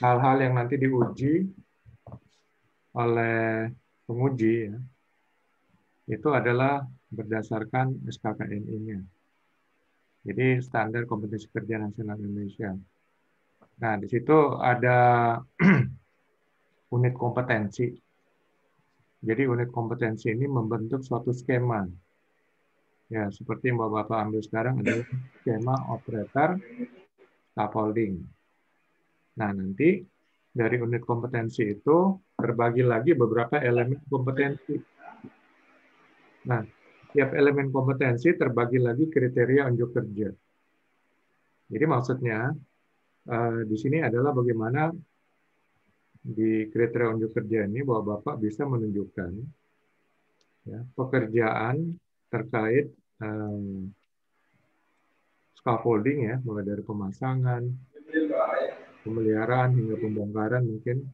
hal-hal yang nanti diuji oleh penguji ya, itu adalah berdasarkan SKKNI-nya. Jadi standar kompetensi kerja nasional Indonesia. Nah, di situ ada unit kompetensi. Jadi unit kompetensi ini membentuk suatu skema. Ya, seperti yang Bapak ambil sekarang adalah skema operator scaffolding. Nah, nanti dari unit kompetensi itu terbagi lagi beberapa elemen kompetensi. Nah, tiap elemen kompetensi terbagi lagi kriteria unjuk kerja. Jadi maksudnya di sini adalah bagaimana di kriteria unjuk kerja ini bahwa Bapak bisa menunjukkan ya, pekerjaan terkait scaffolding ya, mulai dari pemasangan, pemeliharaan hingga pembongkaran mungkin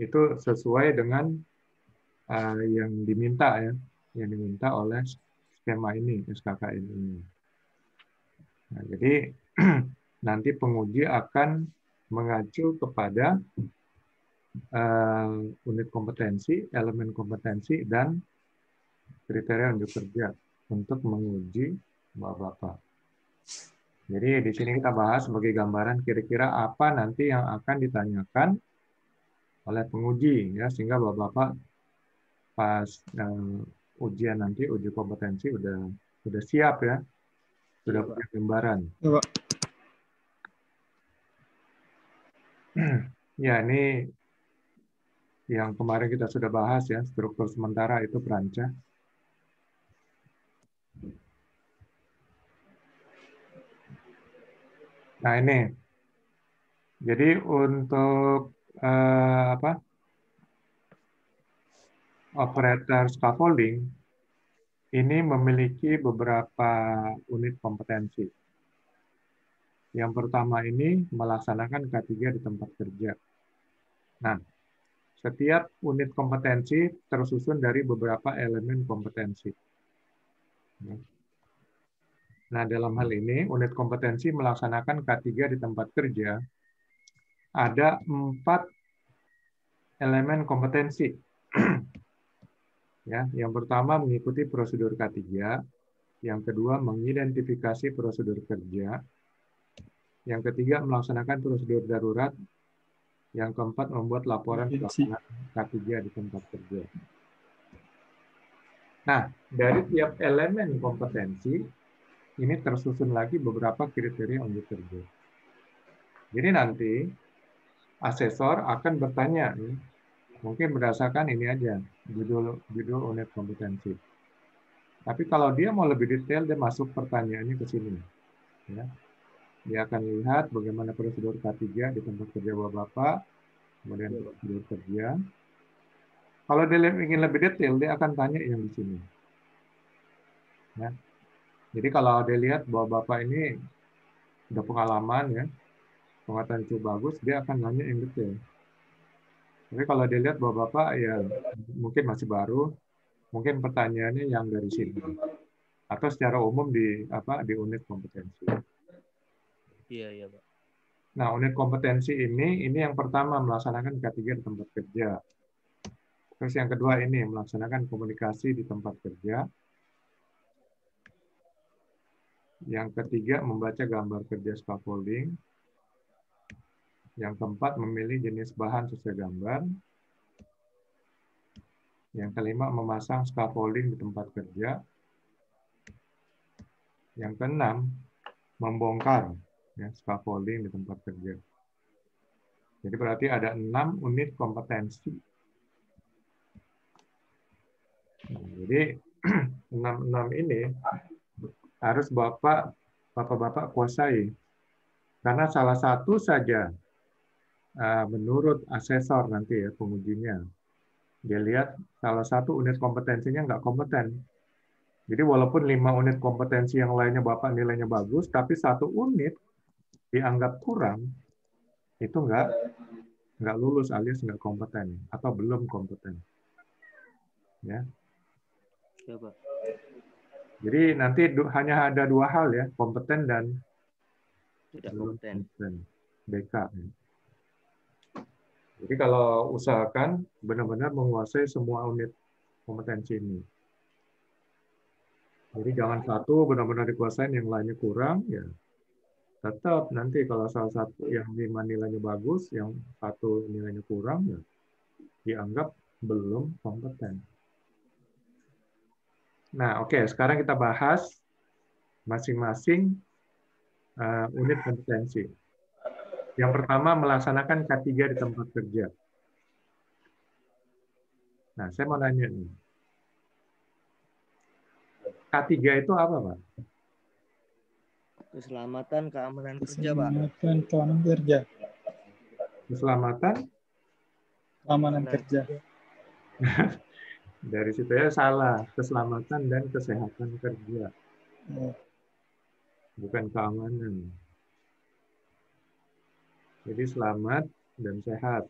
itu sesuai dengan yang diminta ya, yang diminta oleh skema ini, SKKN ini. Nah, jadi nanti penguji akan mengacu kepada unit kompetensi, elemen kompetensi, dan kriteria unjuk kerja untuk menguji Bapak. Jadi di sini kita bahas sebagai gambaran kira-kira apa nanti yang akan ditanyakan oleh penguji ya, sehingga Bapak pas ujian nanti uji kompetensi udah siap ya, sudah punya gambaran. Ya, ini yang kemarin kita sudah bahas ya, struktur sementara itu perancah. Nah, ini. Jadi untuk operator scaffolding ini memiliki beberapa unit kompetensi. Yang pertama ini melaksanakan K3 di tempat kerja. Nah, setiap unit kompetensi tersusun dari beberapa elemen kompetensi. Nah, dalam hal ini, unit kompetensi melaksanakan K3 di tempat kerja, ada 4 elemen kompetensi. Ya, yang pertama mengikuti prosedur K3, yang kedua mengidentifikasi prosedur kerja, yang ketiga melaksanakan prosedur darurat, yang keempat membuat laporan pelaksanaan K3 di tempat kerja. Nah, dari tiap elemen kompetensi, ini tersusun lagi beberapa kriteria unjuk kerja. Jadi nanti asesor akan bertanya, mungkin berdasarkan ini aja, judul unit kompetensi. Tapi kalau dia mau lebih detail, dia masuk pertanyaannya ke sini. Ya. Dia akan lihat bagaimana prosedur K3 di tempat kerja Bapak, kemudian prosedur kerja. Kalau dia ingin lebih detail, dia akan tanya yang di sini. Ya. Jadi kalau dia lihat bahwa Bapak ini sudah pengalaman, ya, pengetahuan cukup bagus, dia akan nanya yang detail. Tapi kalau dia lihat bahwa Bapak ya mungkin masih baru, mungkin pertanyaannya yang dari sini. Atau secara umum di unit kompetensi. Iya, Pak. Nah, unit kompetensi ini yang pertama melaksanakan K3 di tempat kerja. Terus yang kedua ini melaksanakan komunikasi di tempat kerja. Yang ketiga membaca gambar kerja scaffolding. Yang keempat memilih jenis bahan sesuai gambar. Yang kelima memasang scaffolding di tempat kerja. Yang keenam membongkar ya, scaffolding di tempat kerja. Jadi berarti ada 6 unit kompetensi. Nah, jadi 6 ini harus Bapak kuasai. Karena salah satu saja menurut asesor nanti ya pengujinya, dia lihat salah satu unit kompetensinya nggak kompeten. Jadi walaupun 5 unit kompetensi yang lainnya Bapak nilainya bagus, tapi 1 unit dianggap kurang, itu nggak lulus alias nggak kompeten atau belum kompeten. Ya. Ya, Pak. Jadi nanti hanya ada 2 hal ya, kompeten dan Tidak belum kompeten. kompeten. BK. Ya. Jadi kalau usahakan benar-benar menguasai semua unit kompetensi ini. Jadi jangan satu benar-benar dikuasain, yang lainnya kurang, ya tetap nanti kalau salah satu yang 5 nilainya bagus, yang satu nilainya kurang, ya dianggap belum kompeten. Nah, oke, sekarang kita bahas masing-masing unit kompetensi. Yang pertama, melaksanakan K3 di tempat kerja. Nah, saya mau nanya nih, K3 itu apa, Pak? Keselamatan, keamanan kerja, Pak. Keselamatan, keamanan kerja. Keselamatan, Keamanan kerja. dari situ ya salah. Keselamatan dan kesehatan kerja, Oh, bukan keamanan. Jadi selamat dan sehat.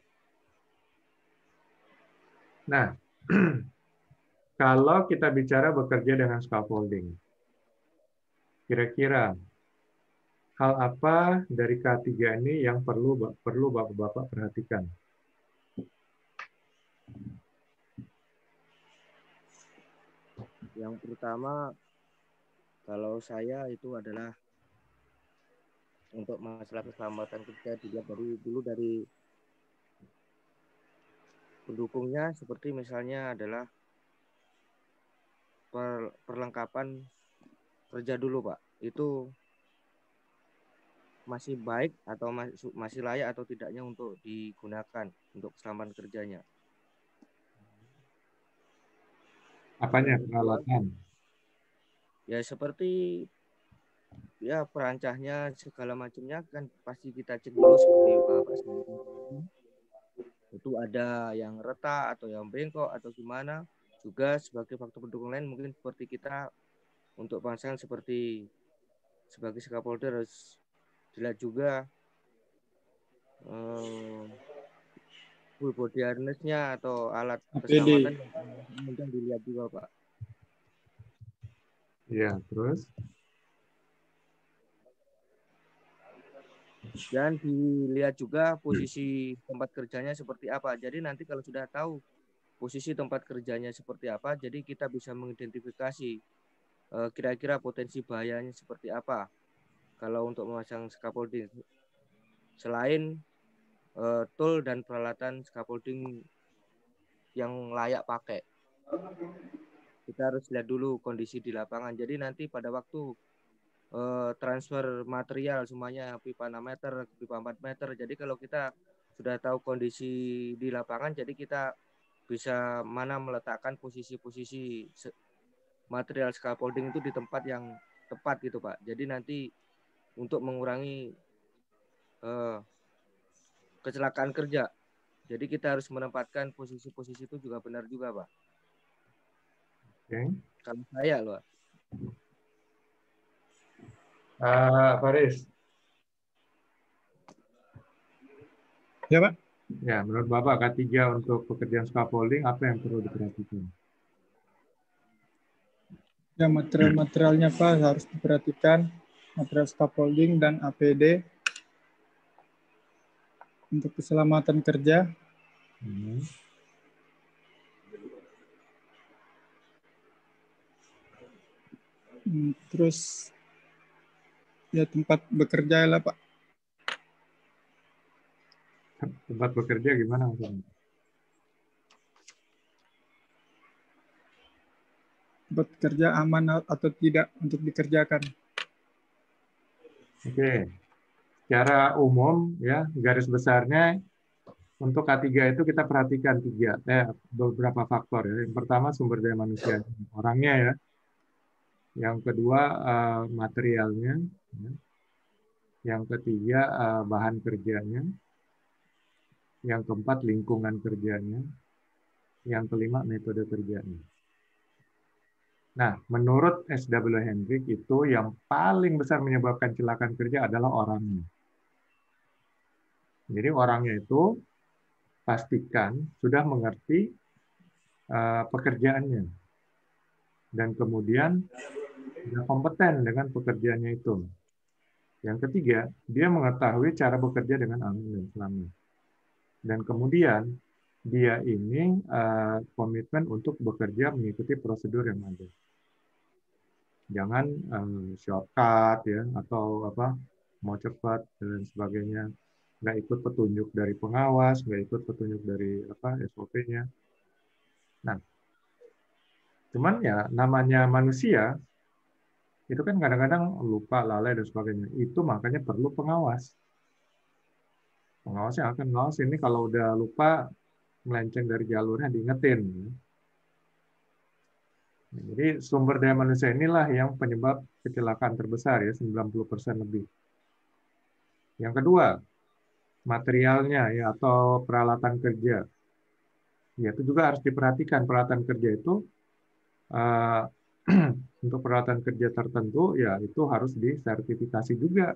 Nah, kalau kita bicara bekerja dengan scaffolding, kira-kira hal apa dari K3 ini yang perlu Bapak-Bapak perhatikan? Yang pertama, kalau saya itu adalah untuk masalah keselamatan kerja dilihat dari pendukungnya, seperti misalnya adalah perlengkapan kerja dulu, Pak. Itu masih baik atau masih layak atau tidaknya untuk digunakan untuk keselamatan kerjanya. Apanya Yang kedua, peralatan? ya seperti ya perancahnya segala macamnya kan pasti kita cek dulu seperti Bapak sampaikan. Itu ada yang retak atau yang bengkok atau gimana. Juga sebagai faktor pendukung lain mungkin seperti kita untuk pemasangan seperti sebagai scaffolder harus dilihat juga full body harness-nya atau alat APD. keselamatan yang dilihat juga, Pak. Ya, terus? Dan dilihat juga posisi tempat kerjanya seperti apa. Jadi nanti kalau sudah tahu posisi tempat kerjanya seperti apa, jadi kita bisa mengidentifikasi kira-kira potensi bahayanya seperti apa. Kalau untuk memasang scaffolding, selain tool dan peralatan scaffolding yang layak pakai, kita harus lihat dulu kondisi di lapangan. Jadi nanti pada waktu transfer material semuanya pipa 6 meter, pipa 4 meter. Jadi kalau kita sudah tahu kondisi di lapangan, jadi kita bisa mana meletakkan posisi-posisi material scaffolding itu di tempat yang tepat gitu, Pak. Jadi nanti untuk mengurangi kecelakaan kerja. Jadi kita harus menempatkan posisi-posisi itu juga benar juga, Pak. Oke. Kalau saya loh. Faris. Ya, Pak. Ya, menurut Bapak K3 untuk pekerjaan scaffolding apa yang perlu diperhatikan? Ya, material-materialnya Pak harus diperhatikan. Material scaffolding dan APD untuk keselamatan kerja. Terus ya tempat bekerja lah, Pak. Tempat bekerja gimana maksudnya? Tempat kerja aman atau tidak untuk dikerjakan. Oke. Secara umum ya, garis besarnya untuk K3 itu kita perhatikan beberapa faktor ya. Yang pertama sumber daya manusia, orangnya ya. Yang kedua materialnya, ya. Yang ketiga bahan kerjanya, yang keempat lingkungan kerjanya, yang kelima metode kerjanya. Nah, menurut S.W. Hendrick itu yang paling besar menyebabkan kecelakaan kerja adalah orangnya. Jadi orangnya itu pastikan sudah mengerti pekerjaannya dan kemudian sudah kompeten dengan pekerjaannya itu. Yang ketiga, dia mengetahui cara bekerja dengan aman dan selamat. Dan kemudian dia ini komitmen untuk bekerja mengikuti prosedur yang ada. Jangan shortcut ya atau mau cepat dan sebagainya. Nggak ikut petunjuk dari pengawas, nggak ikut petunjuk dari SOP-nya. Nah, cuman ya namanya manusia itu kan kadang-kadang lupa, lalai dan sebagainya. Itu makanya perlu pengawas. Pengawas yang akan ngawas ini kalau udah lupa melenceng dari jalurnya diingetin. Jadi sumber daya manusia inilah yang penyebab kecelakaan terbesar ya 90% lebih. Yang kedua, materialnya ya atau peralatan kerja. Ya itu juga harus diperhatikan peralatan kerja itu untuk peralatan kerja tertentu ya itu harus disertifikasi juga.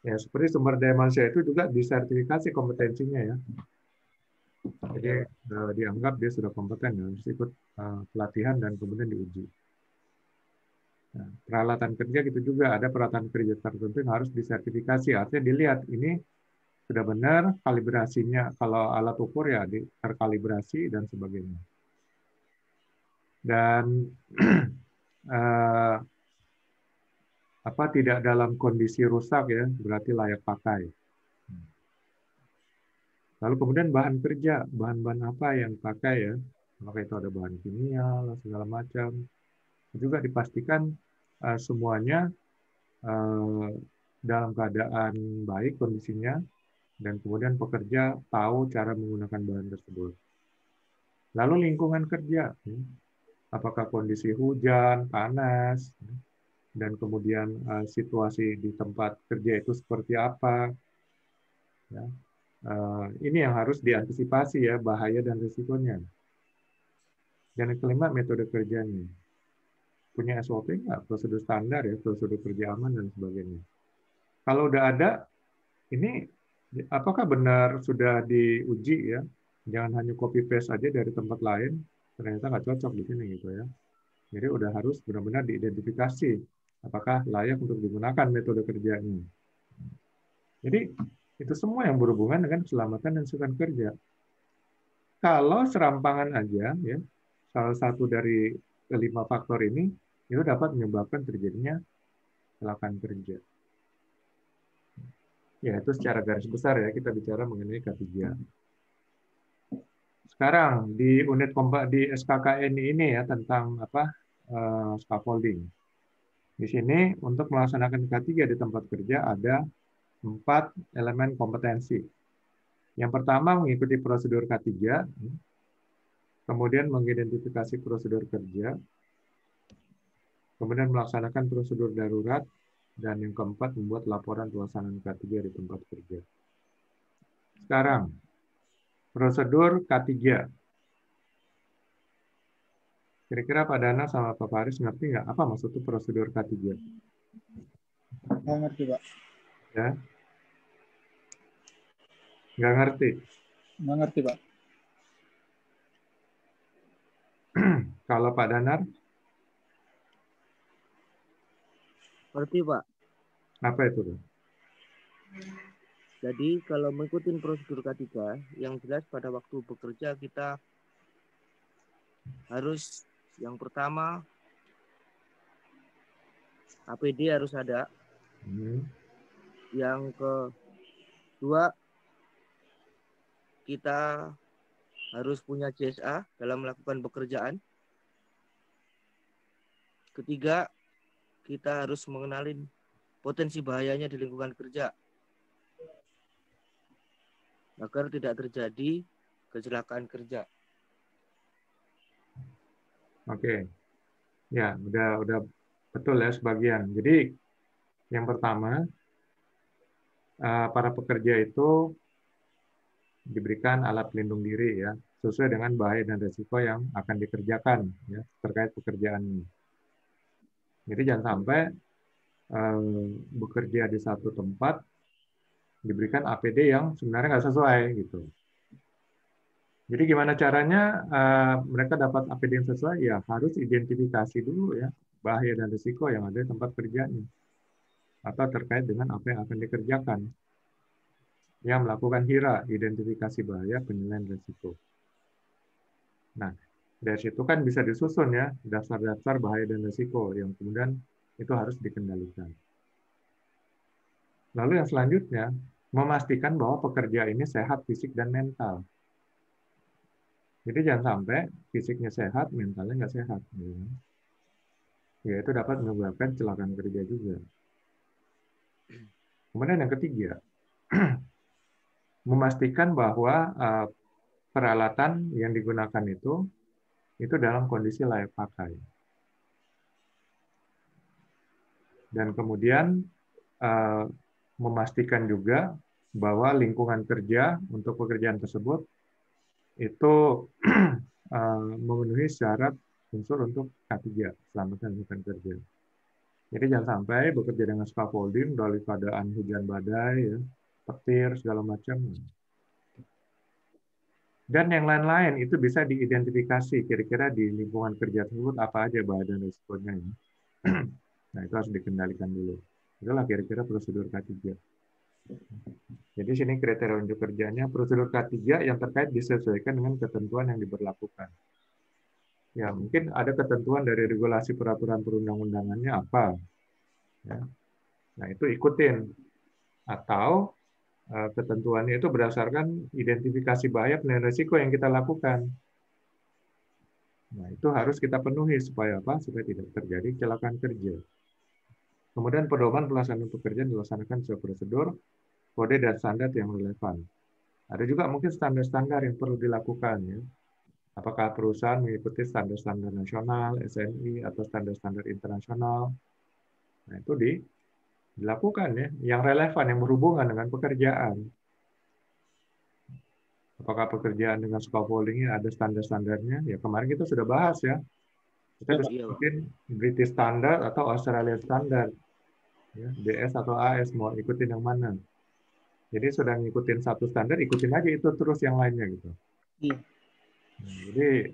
Ya seperti sumber daya manusia itu juga disertifikasi kompetensinya ya. Jadi dianggap dia sudah kompeten ya, harus ikut pelatihan dan kemudian diuji. Nah, peralatan kerja gitu juga ada peralatan kerja tertentu yang harus disertifikasi. Artinya dilihat ini sudah benar kalibrasinya. Kalau alat ukur ya terkalibrasi dan sebagainya. Dan tidak dalam kondisi rusak ya berarti layak pakai. Lalu kemudian bahan kerja, bahan-bahan apa yang pakai ya? Maka itu ada bahan kimia, segala macam. Juga dipastikan semuanya dalam keadaan baik kondisinya, dan kemudian pekerja tahu cara menggunakan bahan tersebut. Lalu lingkungan kerja, apakah kondisi hujan, panas, dan kemudian situasi di tempat kerja itu seperti apa. Ya. Ini yang harus diantisipasi ya, bahaya dan risikonya. Dan yang kelima, metode kerjanya. Punya SOP nggak? Prosedur standar ya, prosedur kerja aman dan sebagainya. Kalau udah ada, ini apakah benar sudah diuji ya? Jangan hanya copy paste aja dari tempat lain, ternyata nggak cocok di sini gitu ya. Jadi udah harus benar-benar diidentifikasi apakah layak untuk digunakan metode kerjanya. Jadi itu semua yang berhubungan dengan keselamatan dan kesukaan kerja. Kalau serampangan aja, ya, salah satu dari kelima faktor ini itu dapat menyebabkan terjadinya kecelakaan kerja. Ya, itu secara garis besar ya kita bicara mengenai K3. Sekarang di unit di SKKN ini ya tentang scaffolding. Di sini untuk melaksanakan K3 di tempat kerja ada 4 elemen kompetensi. Yang pertama mengikuti prosedur K3, kemudian mengidentifikasi prosedur kerja, kemudian melaksanakan prosedur darurat, dan yang keempat membuat laporan pelaksanaan K3 di tempat kerja. Sekarang, prosedur K3. Kira-kira Pak Dana sama Pak Faris ngerti nggak apa maksud itu prosedur K3? Nggak ngerti, Pak. Ya? Nggak ngerti? Nggak ngerti, Pak. Kalau Pak Danar? Ngerti, Pak. Apa itu, Pak? Jadi kalau mengikuti prosedur K3, yang jelas pada waktu bekerja kita harus yang pertama APD harus ada. Yang kedua kita harus punya CSA dalam melakukan pekerjaan. Ketiga, kita harus mengenali potensi bahayanya di lingkungan kerja agar tidak terjadi kecelakaan kerja. Oke. Ya, udah betul ya sebagian. Jadi yang pertama, para pekerja itu diberikan alat pelindung diri ya, sesuai dengan bahaya dan risiko yang akan dikerjakan ya terkait pekerjaannya. Jadi jangan sampai bekerja di satu tempat diberikan APD yang sebenarnya nggak sesuai gitu. Jadi gimana caranya mereka dapat APD yang sesuai? Ya harus identifikasi dulu ya bahaya dan risiko yang ada di tempat kerjanya atau terkait dengan apa yang akan dikerjakan. yang melakukan HIRA, identifikasi bahaya, penilaian risiko. Nah, dari situ kan bisa disusun ya dasar-dasar bahaya dan risiko yang kemudian itu harus dikendalikan. Lalu yang selanjutnya, memastikan bahwa pekerja ini sehat fisik dan mental. Jadi jangan sampai fisiknya sehat, mentalnya nggak sehat. Ya, itu dapat menyebabkan kecelakaan kerja juga. Kemudian yang ketiga, memastikan bahwa peralatan yang digunakan itu dalam kondisi layak pakai. Dan kemudian memastikan juga bahwa lingkungan kerja untuk pekerjaan tersebut itu memenuhi syarat unsur untuk K3, keselamatan lingkungan kerja. Jadi jangan sampai bekerja dengan scaffolding dari keadaan hujan badai, ya, petir, segala macam. Dan yang lain-lain itu bisa diidentifikasi kira-kira di lingkungan kerja tersebut apa aja bahaya dan risikonya. Ya. Nah, itu harus dikendalikan dulu. Itulah kira-kira prosedur K3. Jadi sini kriteria unjuk kerjanya, prosedur K3 yang terkait disesuaikan dengan ketentuan yang diberlakukan. Ya, mungkin ada ketentuan dari regulasi peraturan perundang-undangannya apa. Ya. Nah, itu ikutin. Atau ketentuannya itu berdasarkan identifikasi bahaya penilaian risiko yang kita lakukan. Nah, itu harus kita penuhi supaya apa? Supaya tidak terjadi kecelakaan kerja. Kemudian pedoman pelaksanaan pekerjaan dilaksanakan sesuai prosedur, kode dan standar yang relevan. Ada juga mungkin standar-standar yang perlu dilakukan. Ya. Apakah perusahaan mengikuti standar-standar nasional, SNI, atau standar-standar internasional. Nah, itu dilakukan ya, yang relevan, yang berhubungan dengan pekerjaan. Apakah pekerjaan dengan scaffolding ada standar-standarnya? Ya kemarin kita sudah bahas ya. Kita bisa mungkin British Standard atau Australian Standard. Ya, DS atau AS, mau ikutin yang mana. Jadi sudah ngikutin satu standar, ikutin aja itu terus yang lainnya gitu. Nah, jadi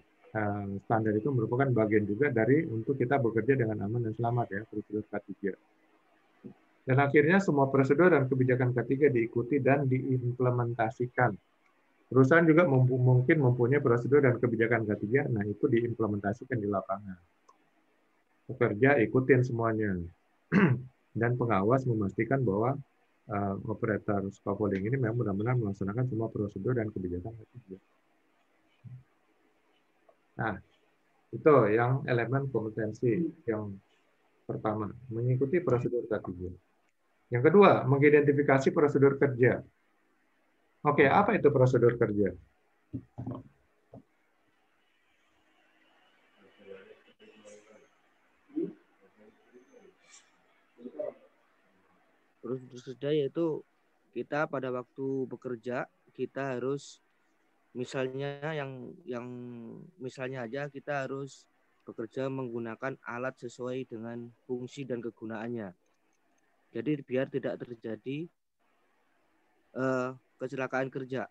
standar itu merupakan bagian juga dari untuk kita bekerja dengan aman dan selamat ya, prosedur K3. Dan akhirnya semua prosedur dan kebijakan K3 diikuti dan diimplementasikan. Perusahaan juga mungkin mempunyai prosedur dan kebijakan K3, nah itu diimplementasikan di lapangan. Pekerja ikutin semuanya. Dan pengawas memastikan bahwa operator scaffolding ini memang benar-benar melaksanakan semua prosedur dan kebijakan K3. Nah, itu yang elemen kompetensi yang pertama, mengikuti prosedur K3. Yang kedua, mengidentifikasi prosedur kerja. Oke, apa itu prosedur kerja? Prosedur kerja yaitu kita pada waktu bekerja kita harus misalnya yang misalnya aja kita harus bekerja menggunakan alat sesuai dengan fungsi dan kegunaannya. Jadi biar tidak terjadi kecelakaan kerja.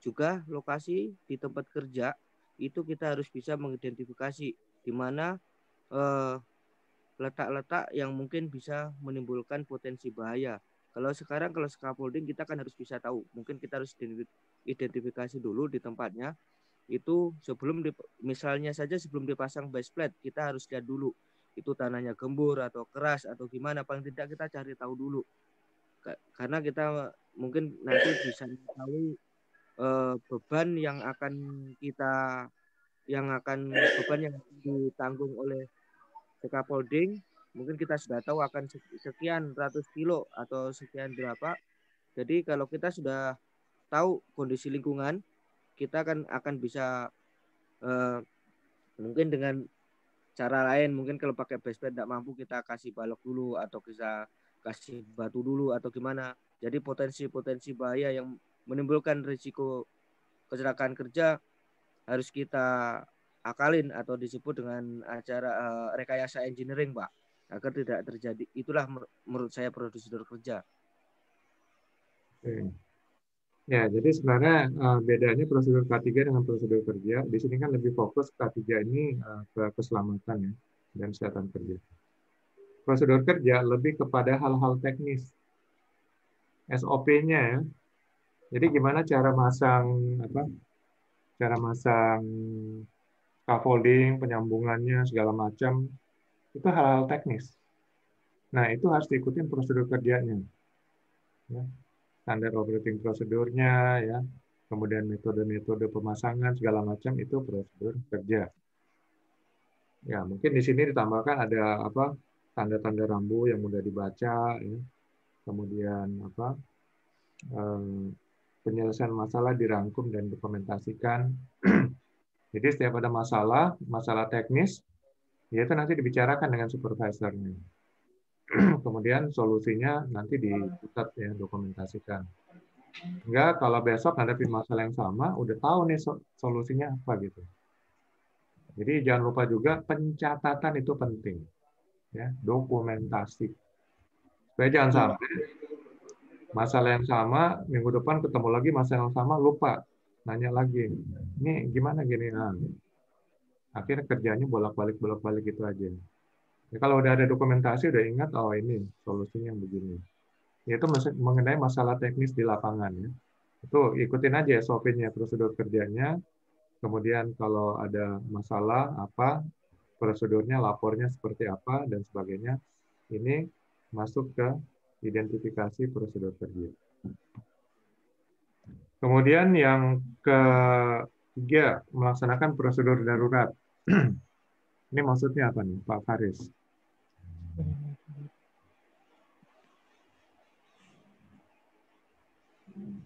Juga lokasi di tempat kerja itu kita harus bisa mengidentifikasi di mana letak-letak yang mungkin bisa menimbulkan potensi bahaya. Kalau scaffolding kita kan harus bisa tahu. Mungkin kita harus identifikasi dulu di tempatnya. Itu misalnya saja sebelum dipasang base plate, kita harus lihat dulu. Itu tanahnya gembur atau keras atau gimana. Paling tidak kita cari tahu dulu. Karena kita mungkin nanti bisa tahu beban yang akan ditanggung oleh scaffolding, mungkin kita sudah tahu akan sekian ratus kilo atau sekian berapa. Jadi kalau kita sudah tahu kondisi lingkungan, kita akan bisa mungkin dengan cara lain, mungkin kalau pakai base plate tidak mampu, kita kasih balok dulu atau kita kasih batu dulu atau gimana. Jadi potensi bahaya yang menimbulkan risiko kecelakaan kerja harus kita akalin atau disebut dengan acara rekayasa engineering, Pak, agar tidak terjadi. Itulah menurut saya prosedur kerja. Oke. Ya, jadi sebenarnya bedanya prosedur K3 dengan prosedur kerja. Di sini kan lebih fokus K3 ini ke keselamatan ya, dan kesehatan kerja. Prosedur kerja lebih kepada hal-hal teknis. SOP-nya ya. Jadi gimana cara masang apa? Cara masang scaffolding, penyambungannya segala macam itu hal-hal teknis. Nah, itu harus diikutin prosedur kerjanya. Ya. Standar operating prosedurnya ya. Kemudian metode-metode pemasangan segala macam itu prosedur kerja. Ya, mungkin di sini ditambahkan ada apa? Tanda-tanda rambu yang mudah dibaca ya. Kemudian apa? Penyelesaian masalah dirangkum dan dokumentasikan. Jadi setiap ada masalah teknis, ya itu nanti dibicarakan dengan supervisornya. Kemudian solusinya nanti dicatat ya, dokumentasikan. Enggak, kalau besok hadapi masalah yang sama, udah tahu nih solusinya apa gitu. Jadi jangan lupa juga pencatatan itu penting, ya, dokumentasi. Supaya jangan sampai masalah yang sama minggu depan ketemu lagi masalah yang sama lupa, nanya lagi, ini gimana gini, nah, akhirnya kerjanya bolak-balik itu aja. Ya, kalau udah ada dokumentasi, udah ingat, oh ini solusinya begini. Yaitu mengenai masalah teknis di lapangan. Ya. Itu ikutin aja SOP-nya, prosedur kerjanya. Kemudian kalau ada masalah, apa, prosedurnya, lapornya seperti apa, dan sebagainya. Ini masuk ke identifikasi prosedur kerja. Kemudian yang ketiga, melaksanakan prosedur darurat. Ini maksudnya apa nih, Pak Faris?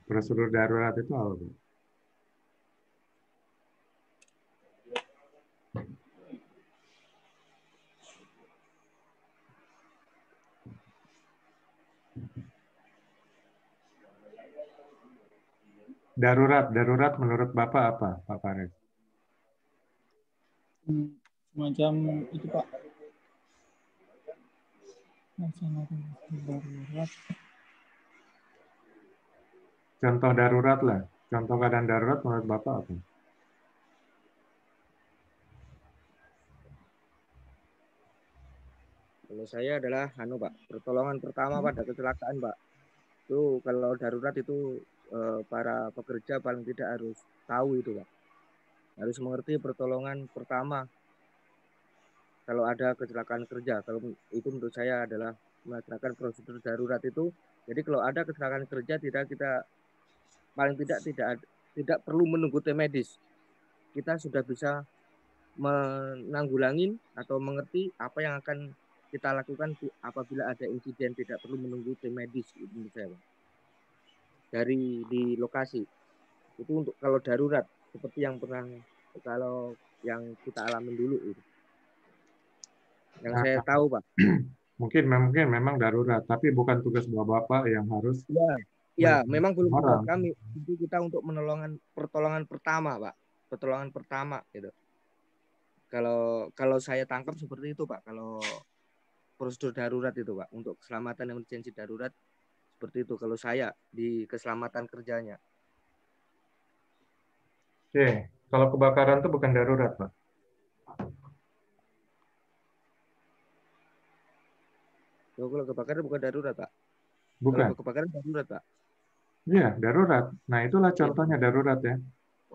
Prosedur darurat itu apa, Bu? Darurat menurut Bapak apa, Pak Faris? Semacam itu Pak. Darurat. Contoh darurat lah. Contoh keadaan darurat menurut Bapak apa? Kalau saya adalah Pak, pertolongan pertama pada kecelakaan, Pak. Itu kalau darurat itu para pekerja paling tidak harus tahu itu, Pak. Harus mengerti pertolongan pertama kalau ada kecelakaan kerja. Kalau itu menurut saya adalah melaksanakan prosedur darurat itu. Jadi kalau ada kecelakaan kerja kita paling tidak perlu menunggu tim medis. Kita sudah bisa menanggulangi atau mengerti apa yang akan kita lakukan apabila ada insiden, tidak perlu menunggu tim medis itu menurut saya, Pak. Dari di lokasi. Itu untuk kalau darurat seperti yang kalau yang kita alami dulu itu. Yang saya tahu, Pak. Mungkin memang darurat, tapi bukan tugas Bapak yang harus. Ya, memang belum tugas kami. Itu kita untuk pertolongan pertama, Pak. Pertolongan pertama gitu. Kalau saya tangkap seperti itu, Pak. Kalau prosedur darurat itu, Pak, untuk keselamatan emergensi darurat seperti itu. Kalau saya di keselamatan kerjanya. Oke, kalau kebakaran itu bukan darurat, Pak. Kalau kebakaran bukan darurat, Pak. Bukan. Kalau kebakaran darurat, Pak. Iya, darurat. Nah, itulah contohnya darurat ya.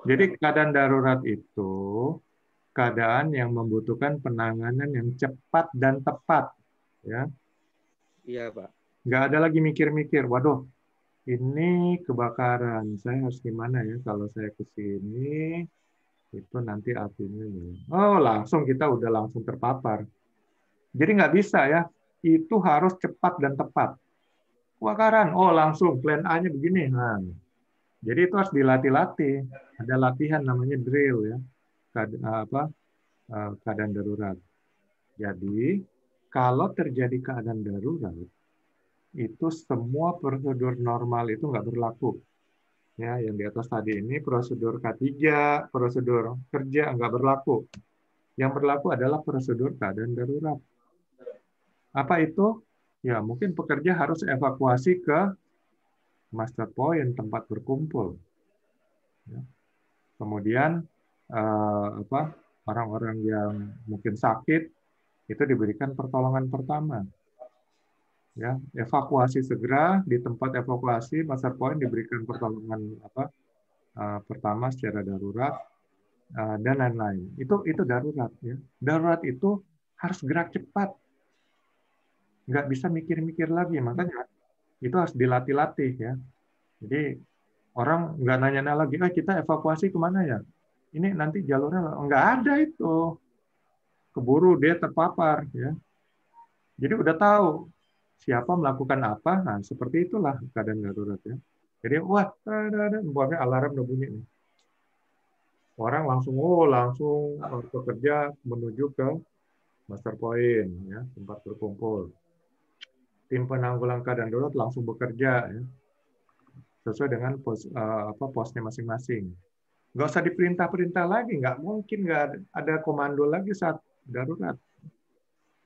Jadi keadaan darurat itu keadaan yang membutuhkan penanganan yang cepat dan tepat. Ya. Iya, Pak. Nggak ada lagi mikir-mikir, waduh, ini kebakaran, saya harus gimana ya kalau saya ke sini, itu nanti apinya. Oh, langsung kita udah langsung terpapar. Jadi nggak bisa ya, itu harus cepat dan tepat. Kebakaran, oh langsung plan A-nya begini. Nah, jadi itu harus dilatih-latih. Ada latihan namanya drill ya, keadaan darurat. Jadi kalau terjadi keadaan darurat, itu semua prosedur normal itu nggak berlaku. Ya, yang di atas tadi ini prosedur K3, prosedur kerja nggak berlaku. Yang berlaku adalah prosedur keadaan darurat. Apa itu? Ya, mungkin pekerja harus evakuasi ke master point, tempat berkumpul. Ya. Kemudian orang-orang yang mungkin sakit itu diberikan pertolongan pertama. Ya, evakuasi segera di tempat evakuasi, master point diberikan pertolongan pertama secara darurat dan lain-lain. Itu darurat ya. Darurat itu harus gerak cepat, nggak bisa mikir-mikir lagi. Makanya itu harus dilatih-latih ya. Jadi orang nggak nanya-nanya lagi, kita evakuasi kemana ya? Ini nanti jalurnya nggak ada itu. Keburu dia terpapar ya. Jadi udah tahu siapa melakukan apa. Nah, seperti itulah keadaan darurat ya. Jadi wah, umpamanya alarm udah bunyi nih. Orang langsung bekerja menuju ke master point ya, tempat berkumpul. Tim penanggulangan keadaan darurat langsung bekerja ya, sesuai dengan posnya masing-masing. Nggak usah diperintah-perintah lagi, nggak mungkin nggak ada komando lagi saat darurat.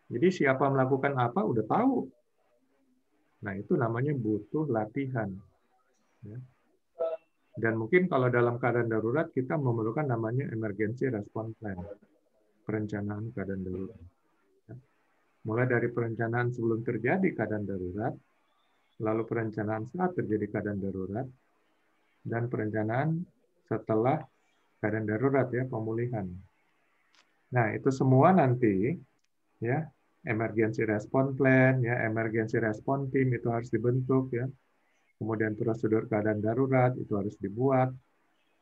Jadi siapa melakukan apa udah tahu. Nah itu namanya butuh latihan. Ya. Dan mungkin kalau dalam keadaan darurat kita memerlukan namanya emergency response plan, perencanaan keadaan darurat. Ya. Mulai dari perencanaan sebelum terjadi keadaan darurat, lalu perencanaan saat terjadi keadaan darurat, dan perencanaan setelah keadaan darurat ya, pemulihan. Nah, itu semua nanti ya, emergency response plan ya, emergency response team itu harus dibentuk ya. Kemudian prosedur keadaan darurat itu harus dibuat.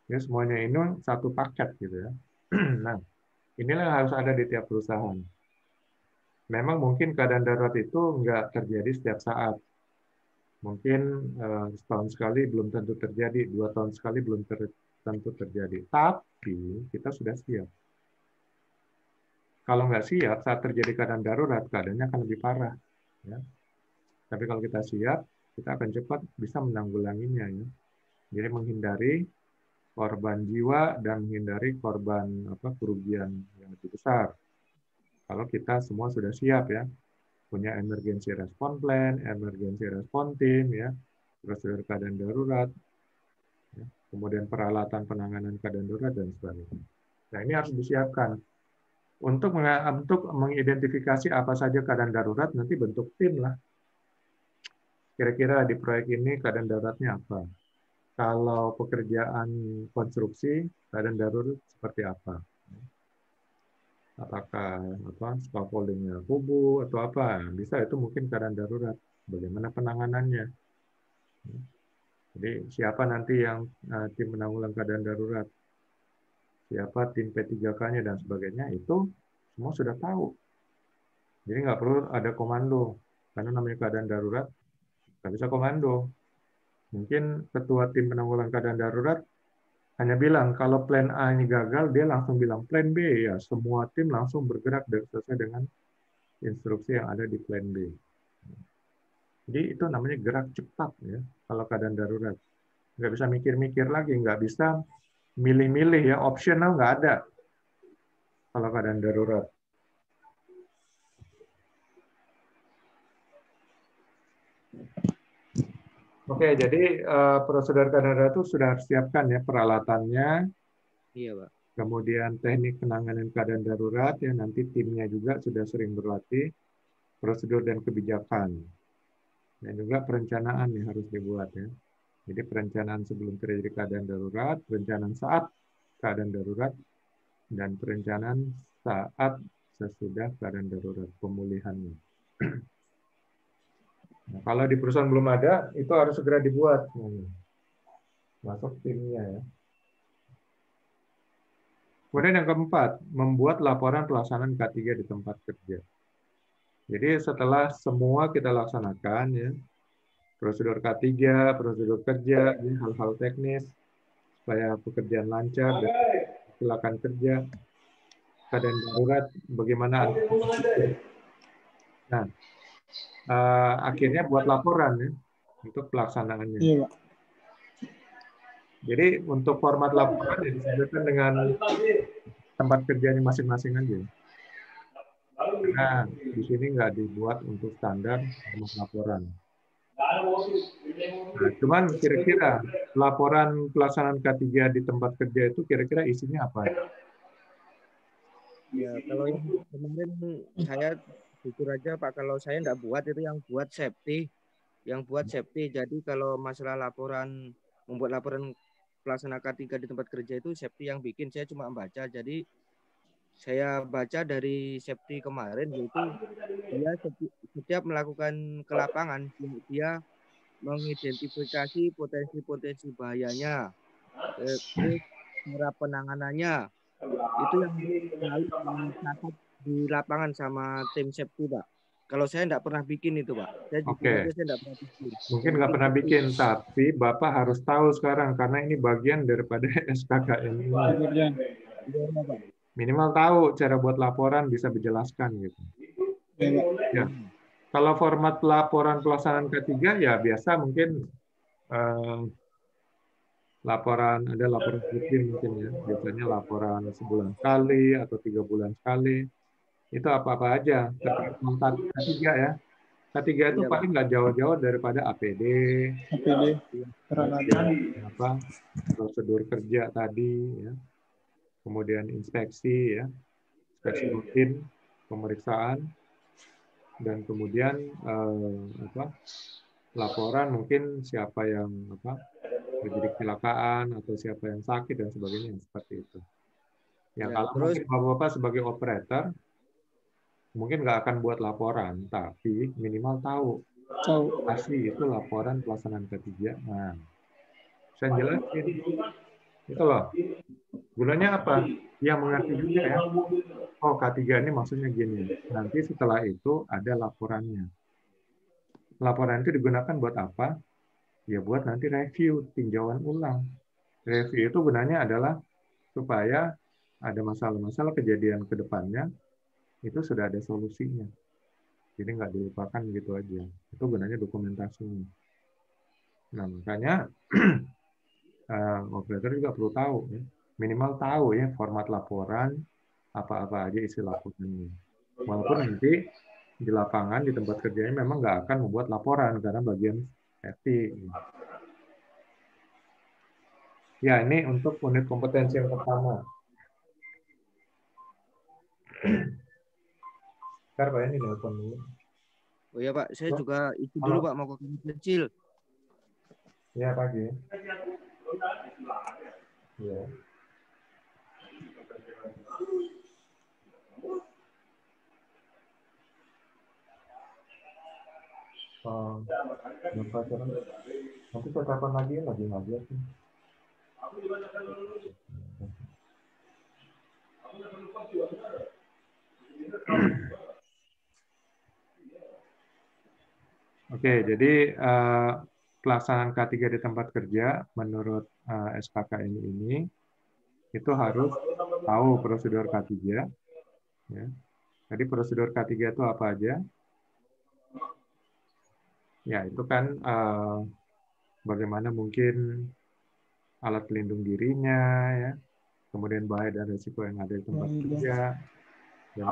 Ya, semuanya ini satu paket gitu ya. Nah, inilah yang harus ada di tiap perusahaan. Memang mungkin keadaan darurat itu nggak terjadi setiap saat. Mungkin setahun sekali belum tentu terjadi, 2 tahun sekali belum tentu terjadi. Tapi kita sudah siap. Kalau nggak siap, saat terjadi keadaan darurat, keadaannya akan lebih parah. Ya. Tapi kalau kita siap, kita akan cepat bisa menanggulanginya. Ya. Jadi menghindari korban jiwa dan menghindari korban kerugian yang lebih besar. Kalau kita semua sudah siap ya, punya emergency response plan, emergency response team, ya, prosedur keadaan darurat, ya, kemudian peralatan penanganan keadaan darurat dan sebagainya. Nah ini harus disiapkan. Untuk mengidentifikasi apa saja keadaan darurat, nanti bentuk tim lah. Kira-kira di proyek ini keadaan daruratnya apa? Kalau pekerjaan konstruksi, keadaan darurat seperti apa? Apakah scaffoldingnya kubu atau apa? Bisa itu mungkin keadaan darurat. Bagaimana penanganannya? Jadi siapa nanti yang tim penanggulangan keadaan darurat? Siapa tim P3K-nya dan sebagainya, itu semua sudah tahu. Jadi nggak perlu ada komando, karena namanya keadaan darurat, nggak bisa komando. Mungkin ketua tim penanggulangan keadaan darurat hanya bilang, kalau plan A ini gagal, dia langsung bilang plan B, ya semua tim langsung bergerak sesuai dengan instruksi yang ada di plan B. Jadi itu namanya gerak cepat ya, kalau keadaan darurat. Nggak bisa mikir-mikir lagi, nggak bisa milih-milih ya, optional nggak ada kalau keadaan darurat. Oke, jadi prosedur keadaan darurat itu sudah harus siapkan ya peralatannya. Iya, Pak. Kemudian teknik penanganan keadaan darurat ya, nanti timnya juga sudah sering berlatih, prosedur dan kebijakan. Dan juga perencanaan yang harus dibuat ya. Jadi perencanaan sebelum terjadi keadaan darurat, perencanaan saat keadaan darurat, dan perencanaan saat sesudah keadaan darurat, pemulihannya. Nah, kalau di perusahaan belum ada, itu harus segera dibuat. Masuk timnya ya. Kemudian yang keempat, membuat laporan pelaksanaan K3 di tempat kerja. Jadi setelah semua kita laksanakan, ya, prosedur K3, prosedur kerja, hal-hal teknis, supaya pekerjaan lancar dan kecelakaan kerja, keadaan darurat, bagaimana. Nah, akhirnya buat laporan ya, untuk pelaksanaannya. Iya, Pak. Jadi untuk format laporan ya disesuaikan dengan tempat kerjanya masing-masing aja. Nah, di sini nggak dibuat untuk standar format laporan. Nah, cuman kira-kira laporan pelaksanaan K3 di tempat kerja itu kira-kira isinya apa? Ya, kalau yang kemarin saya jujur aja Pak, kalau saya nggak buat itu yang buat safety, Jadi kalau masalah membuat laporan pelaksana K3 di tempat kerja itu safety yang bikin, saya cuma membaca. Jadi saya baca dari safety kemarin, yaitu dia setiap melakukan ke lapangan, dia mengidentifikasi potensi-potensi bahayanya, terus cara penanganannya, itu yang selalu dicatat di lapangan sama tim safety, Pak. Kalau saya tidak pernah bikin itu, Pak. Saya jujur Oke. aja saya tidak pernah bikin. Mungkin nggak pernah bikin, tapi Bapak harus tahu sekarang karena ini bagian daripada SKKN ini. Minimal tahu cara buat laporan, bisa menjelaskan gitu. Ya. Kalau format laporan pelaksanaan K3 ya biasa mungkin ada laporan rutin mungkin ya. Biasanya laporan sebulan sekali atau 3 bulan sekali. Itu apa-apa aja terkait K3 ya. K3 itu paling nggak jauh-jauh daripada APD, prosedur kerja tadi, ya. Kemudian inspeksi, ya, inspeksi rutin, pemeriksaan, dan kemudian laporan mungkin siapa yang terjadi kecelakaan atau siapa yang sakit dan sebagainya seperti itu. Ya, kalau terus mungkin Bapak-bapak sebagai operator mungkin nggak akan buat laporan, tapi minimal tahu asli itu laporan pelaksanaan K3. Nah, saya jelasin itu loh. Gunanya apa? Yang mengerti juga ya. Oh, K3 ini maksudnya gini. Nanti setelah itu ada laporannya. Laporan itu digunakan buat apa? Ya buat nanti review, tinjauan ulang. Review itu gunanya adalah supaya ada masalah-masalah kejadian ke depannya, itu sudah ada solusinya. Jadi nggak dilupakan gitu aja. Itu gunanya dokumentasinya. Nah, makanya operator juga perlu tahu, ya. Minimal tahu ya format laporan, apa-apa aja isi laporannya. Walaupun nanti di lapangan, di tempat kerjanya memang nggak akan membuat laporan karena bagian safety. Ya, ini untuk unit kompetensi yang pertama. Bentar, Pak, ini nelpon dulu. Oh ya Pak, saya juga izin dulu Pak, mau ke kecil. Ya, pagi. Ya. Nanti saya telepon lagi ngajar sih. Oke, jadi pelaksanaan K3 di tempat kerja menurut SKKN ini itu harus tahu prosedur K3. Ya. Jadi prosedur K3 itu apa aja? Ya, itu kan bagaimana mungkin alat pelindung dirinya, ya, kemudian bahaya dan risiko yang ada di tempat kerja, dan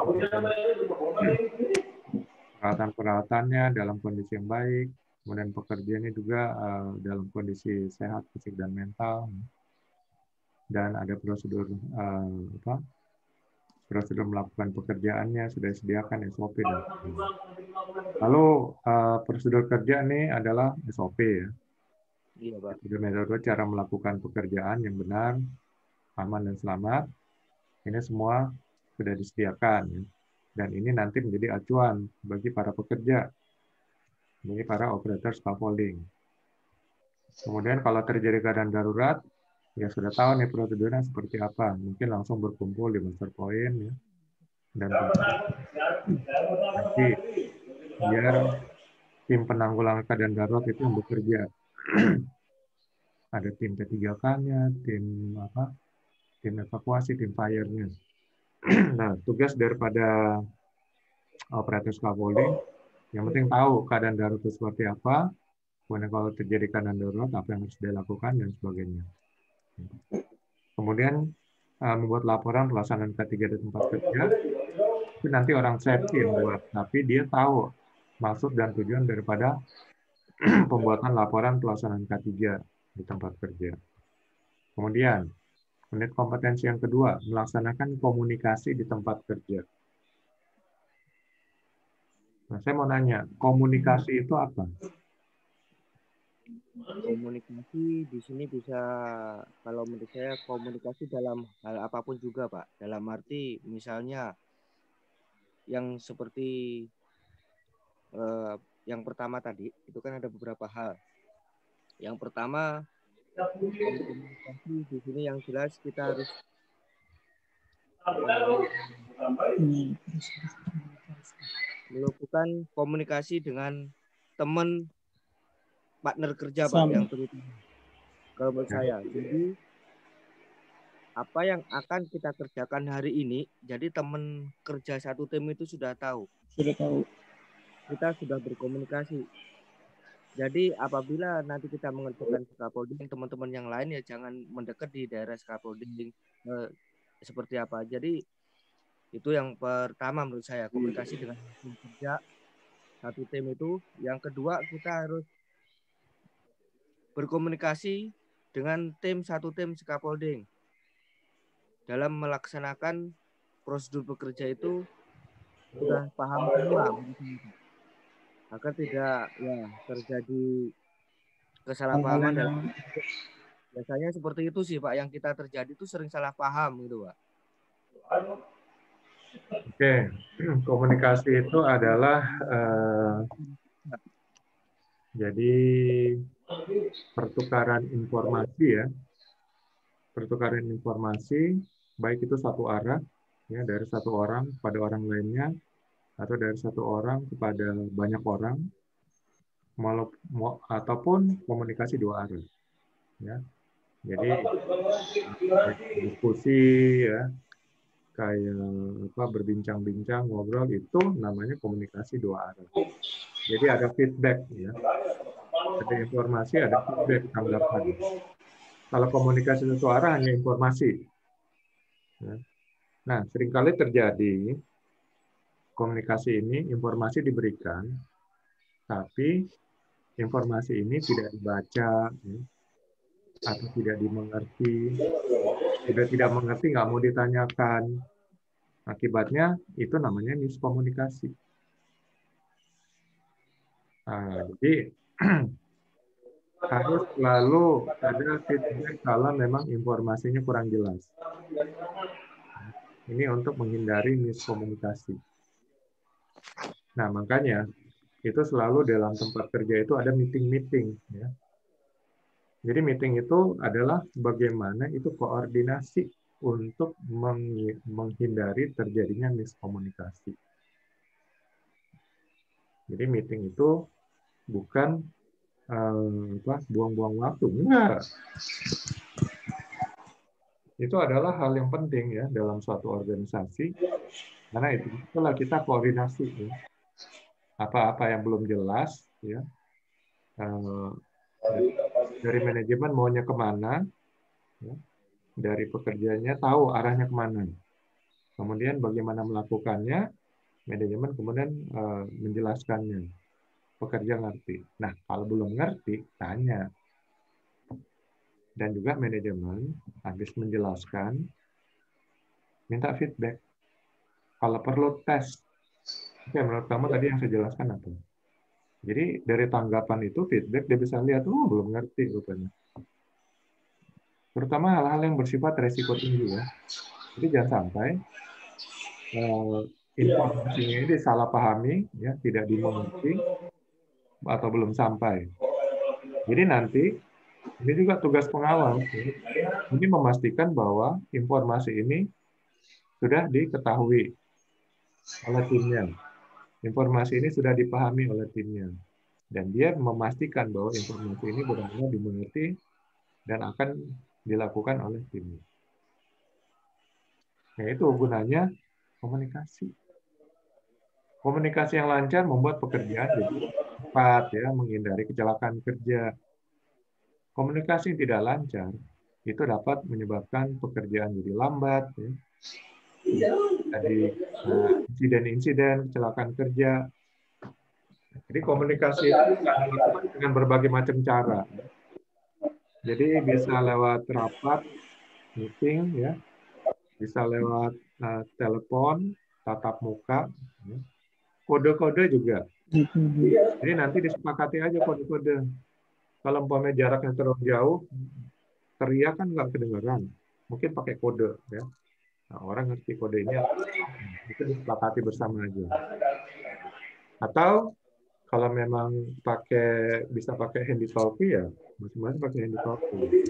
peralatan-peralatannya dalam kondisi yang baik, kemudian pekerjaannya juga dalam kondisi sehat fisik dan mental, dan ada prosedur prosedur melakukan pekerjaannya sudah disediakan SOP dan lalu prosedur kerja ini adalah SOP ya. Iya, Pak. Metode cara melakukan pekerjaan yang benar, aman dan selamat. Ini semua sudah disediakan ya. Dan ini nanti menjadi acuan bagi para pekerja, bagi para operator scaffolding. Kemudian kalau terjadi keadaan darurat, ya sudah tahu nih prosedurnya seperti apa. Mungkin langsung berkumpul di master point ya. Dan nanti biar tim penanggulangan keadaan darurat itu yang bekerja. Ada tim P3K-nya, tim evakuasi, tim fire-nya. Nah, tugas daripada operator scaffolding, yang penting tahu keadaan darurat itu seperti apa, kemudian kalau terjadi keadaan darurat, apa yang harus dilakukan, dan sebagainya. Kemudian membuat laporan pelaksanaan K3 di tempat kerja, itu nanti orang safety yang buat, tapi dia tahu maksud dan tujuan daripada pembuatan laporan pelaksanaan K3 di tempat kerja. Kemudian, unit kompetensi yang kedua, melaksanakan komunikasi di tempat kerja. Nah, saya mau nanya, komunikasi itu apa? Komunikasi di sini bisa, kalau menurut saya komunikasi dalam hal apapun juga, Pak. Dalam arti misalnya yang seperti eh, yang pertama tadi itu kan ada beberapa hal. Yang pertama, kalau komunikasi di sini yang jelas kita harus Hmm. melakukan komunikasi dengan teman partner kerja, Pak, Sama. yang terutama kalau menurut saya. Jadi apa yang akan kita kerjakan hari ini, jadi teman kerja satu tim itu sudah tahu, Sudah tahu. kita sudah berkomunikasi. Jadi apabila nanti kita mengerjakan scaffolding, teman-teman yang lain ya jangan mendekat di daerah scaffolding seperti apa. Jadi itu yang pertama menurut saya, komunikasi dengan tim kerja satu tim itu. Yang kedua, kita harus berkomunikasi dengan tim satu tim scaffolding dalam melaksanakan prosedur bekerja itu sudah paham semua agar tidak ya terjadi Hal-hal kesalahpahaman dalam. yang Biasanya seperti itu sih, Pak, yang kita terjadi itu sering salah paham gitu, Pak. Oke, komunikasi itu adalah jadi pertukaran informasi ya, pertukaran informasi baik itu satu arah ya dari satu orang kepada orang lainnya atau dari satu orang kepada banyak orang ataupun komunikasi dua arah ya. Jadi diskusi ya kayak apa berbincang-bincang ngobrol itu namanya komunikasi dua arah. Jadi ada feedback ya. Ada informasi, ada feedback tanggapan. Kalau komunikasi satu arah hanya informasi. Ya. Nah, seringkali terjadi komunikasi ini informasi diberikan, tapi informasi ini tidak dibaca ya, atau tidak dimengerti. Sudah tidak mengerti, nggak mau ditanyakan. Akibatnya itu namanya miskomunikasi. Nah, jadi harus selalu ada feedback kalau memang informasinya kurang jelas. Ini untuk menghindari miskomunikasi. Nah, makanya itu selalu dalam tempat kerja itu ada meeting-meeting. Ya. Jadi meeting itu adalah bagaimana itu koordinasi untuk menghindari terjadinya miskomunikasi. Jadi meeting itu bukan buang-buang waktu, enggak. Itu adalah hal yang penting ya dalam suatu organisasi, karena itulah kita koordinasi ya. Apa-apa yang belum jelas ya dari manajemen maunya kemana, ya, dari pekerjanya tahu arahnya kemana, kemudian bagaimana melakukannya, manajemen kemudian menjelaskannya, pekerja ngerti. Nah kalau belum ngerti tanya, dan juga manajemen habis menjelaskan minta feedback. Kalau perlu tes. Oke, menurut kamu tadi yang saya jelaskan apa? Jadi dari tanggapan itu feedback dia bisa lihat, oh belum ngerti rupanya. Terutama hal-hal yang bersifat resiko tinggi ya. Jadi jangan sampai informasinya ini disalahpahami, ya tidak dimengerti atau belum sampai. Jadi nanti ini juga tugas pengawas. Ya. Ini memastikan bahwa informasi ini sudah diketahui oleh timnya. Informasi ini sudah dipahami oleh timnya. Dan dia memastikan bahwa informasi ini benar-benar dimengerti dan akan dilakukan oleh timnya. Nah, itu gunanya komunikasi. Komunikasi yang lancar membuat pekerjaan jadi cepat, ya, menghindari kecelakaan kerja. Komunikasi yang tidak lancar itu dapat menyebabkan pekerjaan jadi lambat, ya. Jadi insiden-insiden kecelakaan kerja. Jadi komunikasi itu dilakukan dengan berbagai macam cara. Jadi bisa lewat rapat, meeting, ya, bisa lewat telepon, tatap muka, ya. kode-kode juga. Gitu. Jadi nanti disepakati aja kode-kode. Kalau umpamanya jaraknya terlalu jauh, teriak kan nggak kedengaran. Mungkin pakai kode, ya. Nah, orang ngerti kode ini, itu disepakati bersama aja. Atau kalau memang bisa pakai handy talkie, ya masing-masing pakai handy talkie.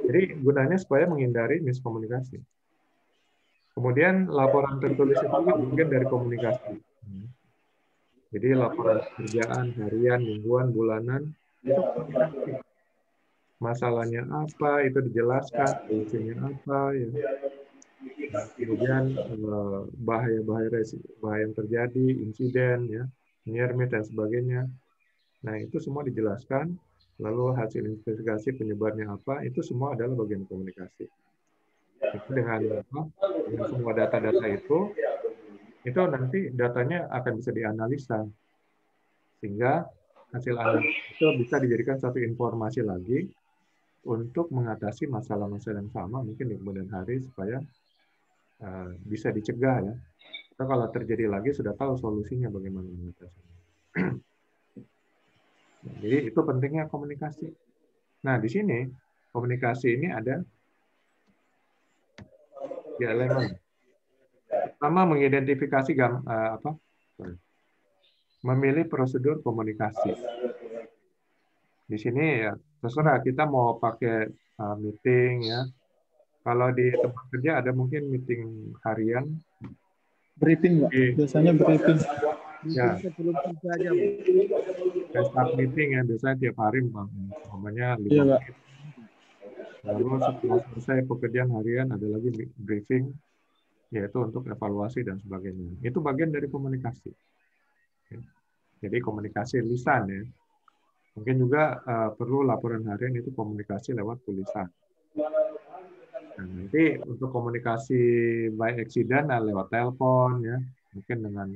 Jadi gunanya supaya menghindari miskomunikasi. Kemudian laporan tertulis itu juga bagian dari komunikasi. Jadi laporan pekerjaan harian, mingguan, bulanan itu komunikasi. Masalahnya apa itu dijelaskan, solusinya apa, ya. Kemudian bahaya yang terjadi, insiden, ya, near miss dan sebagainya. Nah, itu semua dijelaskan. Lalu hasil investigasi penyebabnya apa, itu semua adalah bagian komunikasi. Itu dengan semua data-data itu nanti datanya akan bisa dianalisa. Sehingga hasil analisis itu bisa dijadikan satu informasi lagi untuk mengatasi masalah-masalah yang sama mungkin di kemudian hari supaya bisa dicegah, ya. Atau kalau terjadi lagi sudah tahu solusinya bagaimana mengatasinya. Jadi itu pentingnya komunikasi. Nah, di sini komunikasi ini ada 3 elemen. Pertama, mengidentifikasi memilih prosedur komunikasi. Di sini ya terserah kita mau pakai meeting, ya. Kalau di tempat kerja ada mungkin meeting harian. Briefing, Pak. Biasanya briefing. Ya. Sebelum kerja aja, Start meeting, ya, biasanya tiap hari, umpamanya 5 Iya, Pak. menit. Lalu setelah selesai pekerjaan harian ada lagi briefing, yaitu untuk evaluasi dan sebagainya. Itu bagian dari komunikasi. Jadi komunikasi lisan, ya. Mungkin juga perlu laporan harian itu komunikasi lewat tulisan. Nah, nanti untuk komunikasi by accident lewat telepon, ya, mungkin dengan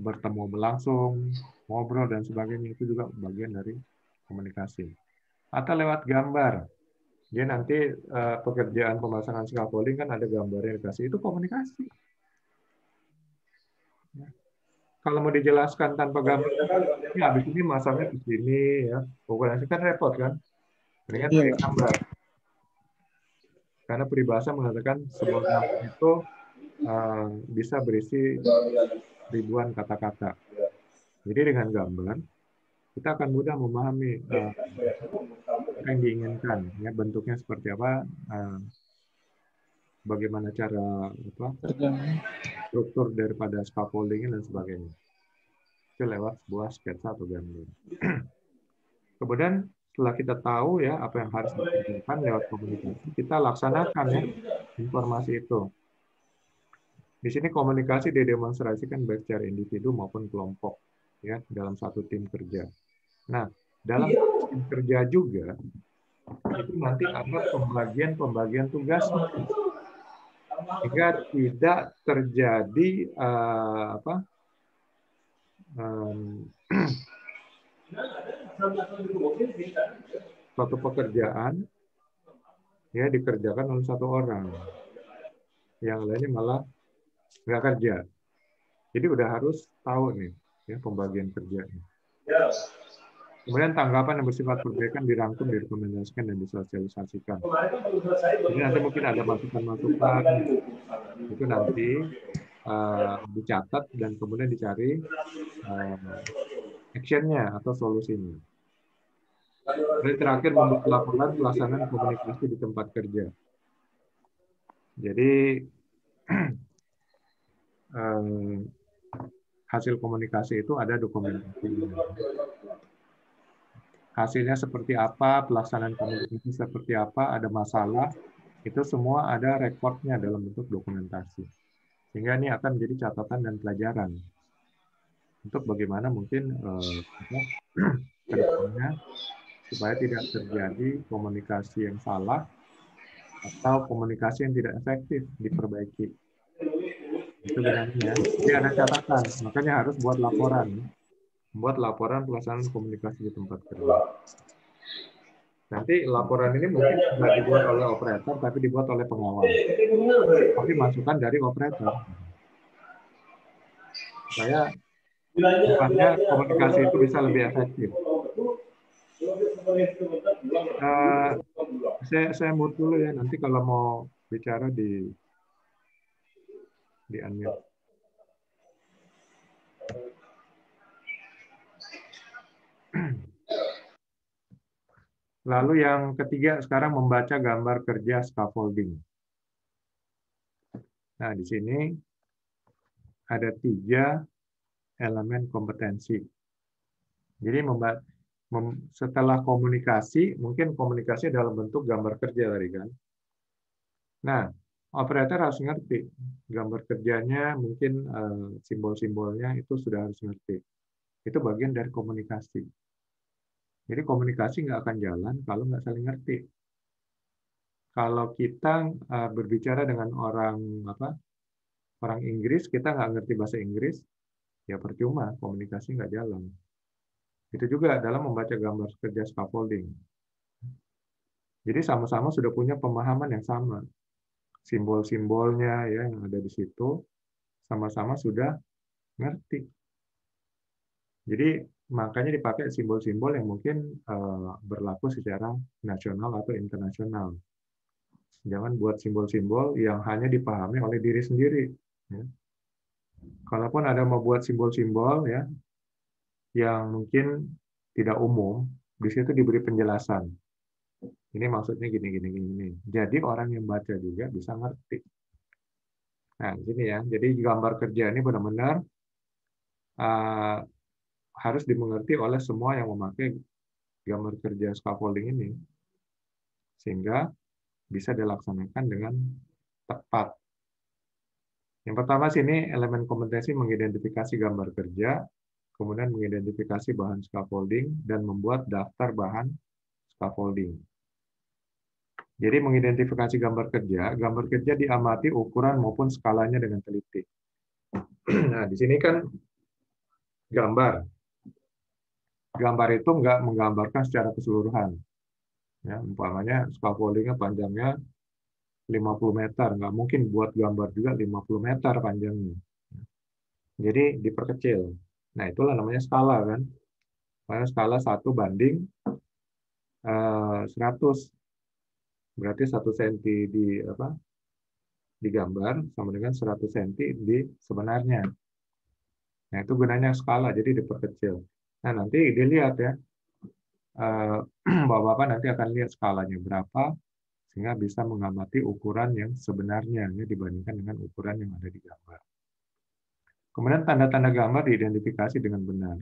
bertemu langsung, ngobrol dan sebagainya, itu juga bagian dari komunikasi. Atau lewat gambar. Dia nanti pekerjaan pemasangan scaffolding kan ada gambarnya dikasih, itu komunikasi. Ya. Kalau mau dijelaskan tanpa gambar, ya habis ini masangnya ke sini, ya. Pokoknya kan repot kan. Mendingan pakai gambar. Karena peribahasa mengatakan sebuah gambar itu bisa berisi ribuan kata-kata. Jadi dengan gambar kita akan mudah memahami apa yang diinginkan, ya, bentuknya seperti apa, bagaimana cara struktur daripada scaffolding dan sebagainya. Itu lewat sebuah sketsa atau gambar. Kemudian setelah kita tahu, ya, apa yang harus dikerjakan lewat komunikasi, kita laksanakan, ya, informasi itu. Di sini komunikasi didemonstrasikan baik secara individu maupun kelompok, ya, dalam satu tim kerja. Nah, dalam tim kerja juga itu nanti ada pembagian tugasnya, sehingga tidak terjadi suatu pekerjaan, ya, dikerjakan oleh satu orang, yang lainnya malah nggak kerja. Jadi udah harus tahu nih, ya, pembagian kerjanya. Kemudian tanggapan yang bersifat perbaikan dirangkum, direkomendasikan, dan disosialisasikan. Jadi nanti mungkin ada masukan-masukan, itu nanti dicatat dan kemudian dicari action-nya atau solusinya. Dan terakhir, membuat laporan pelaksanaan komunikasi di tempat kerja. Jadi hasil komunikasi itu ada dokumentasinya. Hasilnya seperti apa, pelaksanaan komunikasi seperti apa, ada masalah, itu semua ada rekodnya dalam bentuk dokumentasi. Sehingga ini akan menjadi catatan dan pelajaran untuk bagaimana mungkin ke depannya supaya tidak terjadi komunikasi yang salah atau komunikasi yang tidak efektif, diperbaiki. Itu benarnya. Jadi ada catatan, makanya harus buat laporan. Membuat laporan pelaksanaan komunikasi di tempat kerja. Nanti laporan ini mungkin tidak dibuat oleh operator, tapi dibuat oleh pengawal. Tapi masukan dari operator. Supaya depannya komunikasi itu bisa lebih efektif. Saya mute dulu ya, nanti kalau mau bicara di unmute. Lalu yang ketiga sekarang membaca gambar kerja scaffolding. Nah, di sini ada 3 elemen kompetensi. Jadi setelah komunikasi, mungkin komunikasi dalam bentuk gambar kerja tadi kan. Nah, operator harus ngerti gambar kerjanya, mungkin simbol-simbolnya itu sudah harus ngerti. Itu bagian dari komunikasi. Jadi komunikasi nggak akan jalan kalau nggak saling ngerti. Kalau kita berbicara dengan orang Inggris, kita nggak ngerti bahasa Inggris, ya percuma, komunikasi nggak jalan. Itu juga dalam membaca gambar kerja scaffolding. Jadi sama-sama sudah punya pemahaman yang sama. Simbol-simbolnya ya yang ada di situ, sama-sama sudah ngerti. Jadi makanya dipakai simbol-simbol yang mungkin berlaku secara nasional atau internasional. Jangan buat simbol-simbol yang hanya dipahami oleh diri sendiri. Ya. Kalaupun ada mau buat simbol-simbol ya yang mungkin tidak umum, di situ diberi penjelasan. Ini maksudnya gini. Jadi orang yang baca juga bisa ngerti. Nah, di sini ya. Jadi gambar kerja ini benar-benar harus dimengerti oleh semua yang memakai gambar kerja scaffolding ini. Sehingga bisa dilaksanakan dengan tepat. Yang pertama sini elemen kompetensi mengidentifikasi gambar kerja, kemudian mengidentifikasi bahan scaffolding, dan membuat daftar bahan scaffolding. Jadi mengidentifikasi gambar kerja diamati ukuran maupun skalanya dengan teliti. Nah, di sini kan gambar. Gambar itu nggak menggambarkan secara keseluruhan. Ya, umpamanya scaffoldingnya panjangnya 50 meter, nggak mungkin buat gambar juga 50 meter panjangnya. Jadi diperkecil. Nah, itulah namanya skala kan. Karena skala 1:100. Berarti 1 cm digambar sama dengan 100 cm di sebenarnya. Nah, itu gunanya skala, jadi diperkecil. Nah, nanti dilihat ya. Bapak-bapak nanti akan lihat skalanya berapa, sehingga bisa mengamati ukuran yang sebenarnya dibandingkan dengan ukuran yang ada di gambar. Kemudian tanda-tanda gambar diidentifikasi dengan benar.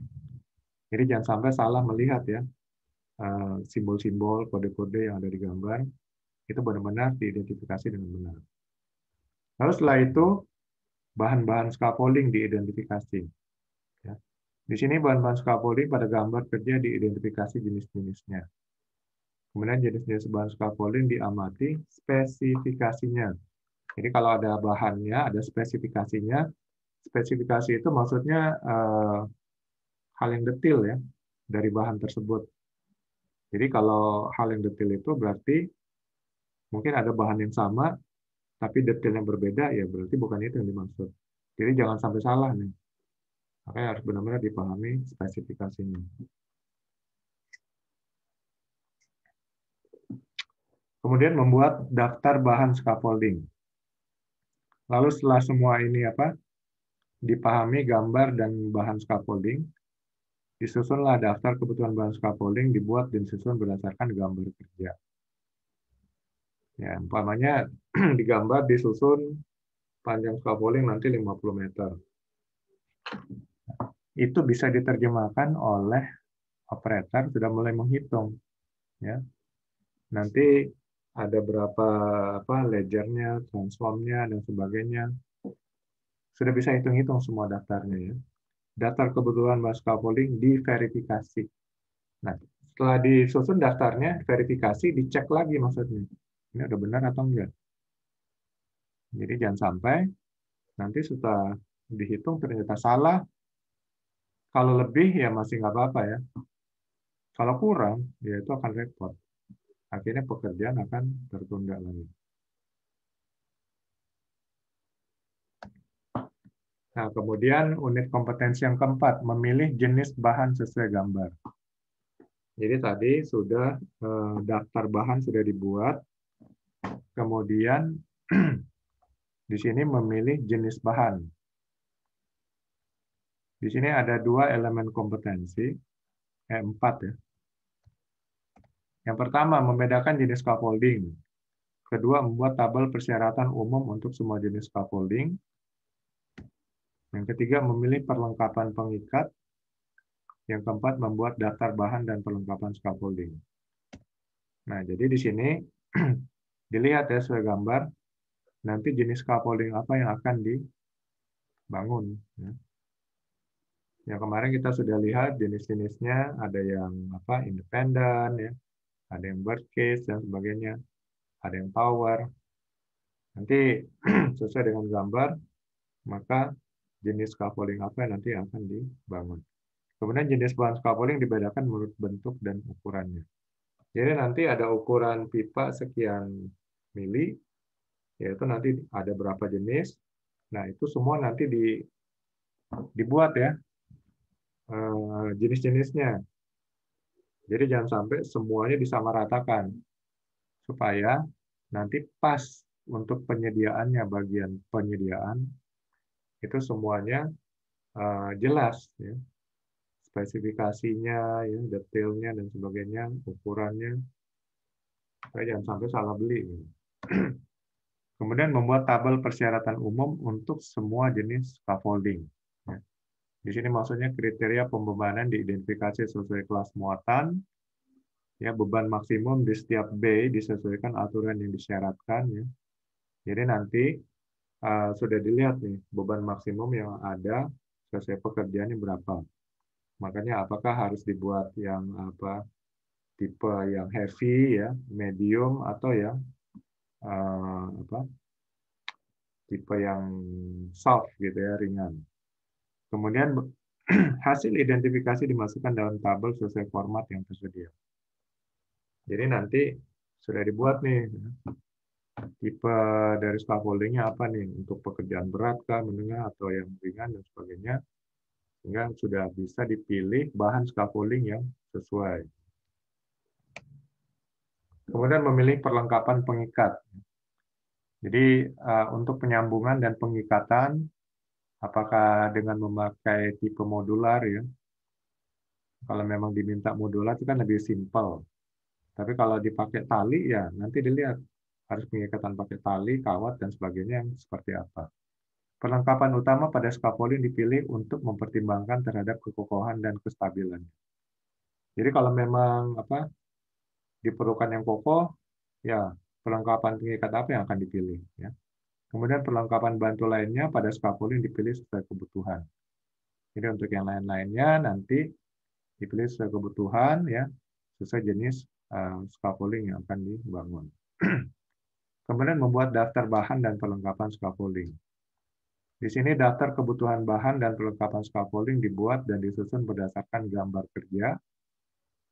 Jadi jangan sampai salah melihat ya simbol-simbol, kode-kode yang ada di gambar, itu benar-benar diidentifikasi dengan benar. Lalu setelah itu bahan-bahan scaffolding diidentifikasi. Ya. Di sini bahan-bahan scaffolding pada gambar kerja diidentifikasi jenis-jenisnya. Kemudian jenis-jenis bahan scaffolding diamati spesifikasinya. Jadi kalau ada bahannya, ada spesifikasinya. Spesifikasi itu maksudnya hal yang detail ya dari bahan tersebut. Jadi kalau hal yang detail itu berarti mungkin ada bahan yang sama, tapi detail yang berbeda, ya berarti bukan itu yang dimaksud. Jadi jangan sampai salah nih. Makanya harus benar-benar dipahami spesifikasinya. Kemudian membuat daftar bahan scaffolding. Lalu setelah semua ini dipahami gambar dan bahan scaffolding, disusunlah daftar kebutuhan bahan scaffolding, dibuat dan disusun berdasarkan gambar kerja. Ya, umpamanya digambar disusun panjang scaffolding nanti 50 meter. Itu bisa diterjemahkan oleh operator sudah mulai menghitung. Ya. Nanti ada berapa ledgernya, transformnya, dan sebagainya. Sudah bisa hitung-hitung semua daftarnya. Ya. Daftar kebutuhan bahan scaffolding diverifikasi. Nah, setelah disusun daftarnya, verifikasi, dicek lagi maksudnya. Ini udah benar atau enggak. Jadi jangan sampai nanti setelah dihitung ternyata salah. Kalau lebih ya masih nggak apa-apa ya. Kalau kurang, ya itu akan repot. Akhirnya pekerjaan akan tertunda lagi. Nah, kemudian unit kompetensi yang keempat, memilih jenis bahan sesuai gambar. Jadi tadi sudah daftar bahan sudah dibuat, kemudian di sini memilih jenis bahan. Di sini ada 2 elemen kompetensi, empat ya. Yang pertama, membedakan jenis scaffolding. Kedua, membuat tabel persyaratan umum untuk semua jenis scaffolding. Yang ketiga, memilih perlengkapan pengikat. Yang keempat, membuat daftar bahan dan perlengkapan scaffolding. Nah, jadi di sini dilihat ya sesuai gambar, nanti jenis scaffolding apa yang akan dibangun. Ya. Yang kemarin kita sudah lihat jenis-jenisnya, ada yang independen, ya, ada yang bird case dan sebagainya, ada yang tower. Nanti sesuai dengan gambar, maka jenis scaffolding apa yang nanti akan dibangun. Kemudian jenis bahan scaffolding dibedakan menurut bentuk dan ukurannya. Jadi nanti ada ukuran pipa sekian mili, yaitu nanti ada berapa jenis. Nah, itu semua nanti dibuat ya jenis-jenisnya. Jadi jangan sampai semuanya disamaratakan supaya nanti pas untuk penyediaannya, bagian penyediaan itu semuanya jelas ya. Spesifikasinya, ya, detailnya dan sebagainya, ukurannya, supaya jangan sampai salah beli. Kemudian membuat tabel persyaratan umum untuk semua jenis scaffolding. Ya. Di sini maksudnya kriteria pembebanan diidentifikasi sesuai kelas muatan, ya beban maksimum di setiap bay disesuaikan aturan yang disyaratkan. Ya. Jadi nanti sudah dilihat nih beban maksimum yang ada sesuai pekerjaannya berapa. Makanya apakah harus dibuat yang tipe yang heavy ya, medium atau yang tipe yang soft gitu ya, ringan. Kemudian hasil identifikasi dimasukkan dalam tabel sesuai format yang tersedia. Jadi nanti sudah dibuat nih tipe dari scaffoldingnya apa nih untuk pekerjaan berat kah, menengah atau yang ringan dan sebagainya, sehingga sudah bisa dipilih bahan scaffolding yang sesuai. Kemudian memilih perlengkapan pengikat. Jadi untuk penyambungan dan pengikatan, apakah dengan memakai tipe modular ya? Kalau memang diminta modular itu kan lebih simpel. Tapi kalau dipakai tali ya nanti dilihat harus pengikatan pakai tali, kawat dan sebagainya yang seperti apa. Perlengkapan utama pada scaffolding dipilih untuk mempertimbangkan terhadap kekokohan dan kestabilan. Jadi kalau memang diperlukan yang kokoh, ya perlengkapan pengikat apa yang akan dipilih. Ya. Kemudian perlengkapan bantu lainnya pada scaffolding dipilih sesuai kebutuhan. Jadi untuk yang lain-lainnya nanti dipilih sesuai kebutuhan, ya sesuai jenis scaffolding yang akan dibangun. Kemudian membuat daftar bahan dan perlengkapan scaffolding. Di sini daftar kebutuhan bahan dan perlengkapan scaffolding dibuat dan disusun berdasarkan gambar kerja,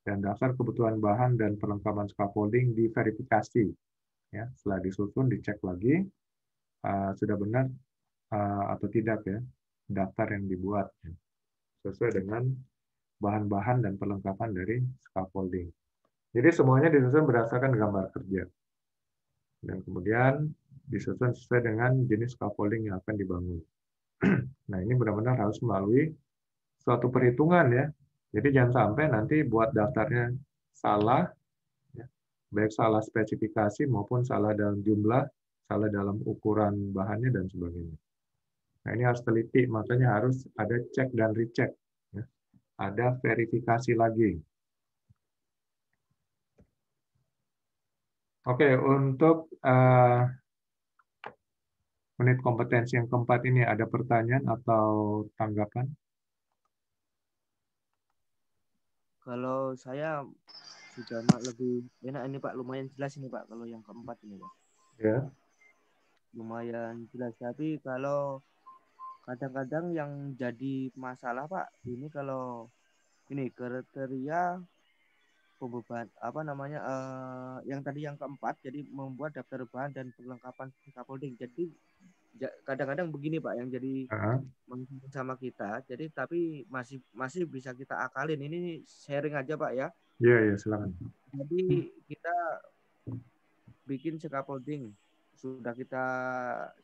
dan daftar kebutuhan bahan dan perlengkapan scaffolding diverifikasi. Ya, setelah disusun dicek lagi sudah benar atau tidak ya daftar yang dibuat sesuai dengan bahan-bahan dan perlengkapan dari scaffolding. Jadi semuanya disusun berdasarkan gambar kerja. Dan kemudian disusun sesuai dengan jenis scaffolding yang akan dibangun. Nah, ini benar-benar harus melalui suatu perhitungan ya. Jadi jangan sampai nanti buat daftarnya salah, ya. Baik salah spesifikasi maupun salah dalam jumlah, salah dalam ukuran bahannya dan sebagainya. Nah, ini harus teliti, makanya harus ada cek dan recheck. Ya. Ada verifikasi lagi. Oke, untuk unit kompetensi yang keempat ini ada pertanyaan atau tanggapan? Kalau saya sudah lebih enak ini Pak, lumayan jelas ini Pak kalau yang keempat ini Pak. Ya. Lumayan jelas, tapi kalau kadang-kadang yang jadi masalah Pak, ini kalau ini kriteria pembeban yang tadi yang keempat, jadi membuat daftar bahan dan perlengkapan scaffolding. Jadi kadang-kadang begini Pak yang jadi Ah, sama kita. Jadi tapi masih bisa kita akalin. Ini sharing aja Pak ya. iya, iya, silakan. Jadi kita bikin scaffolding.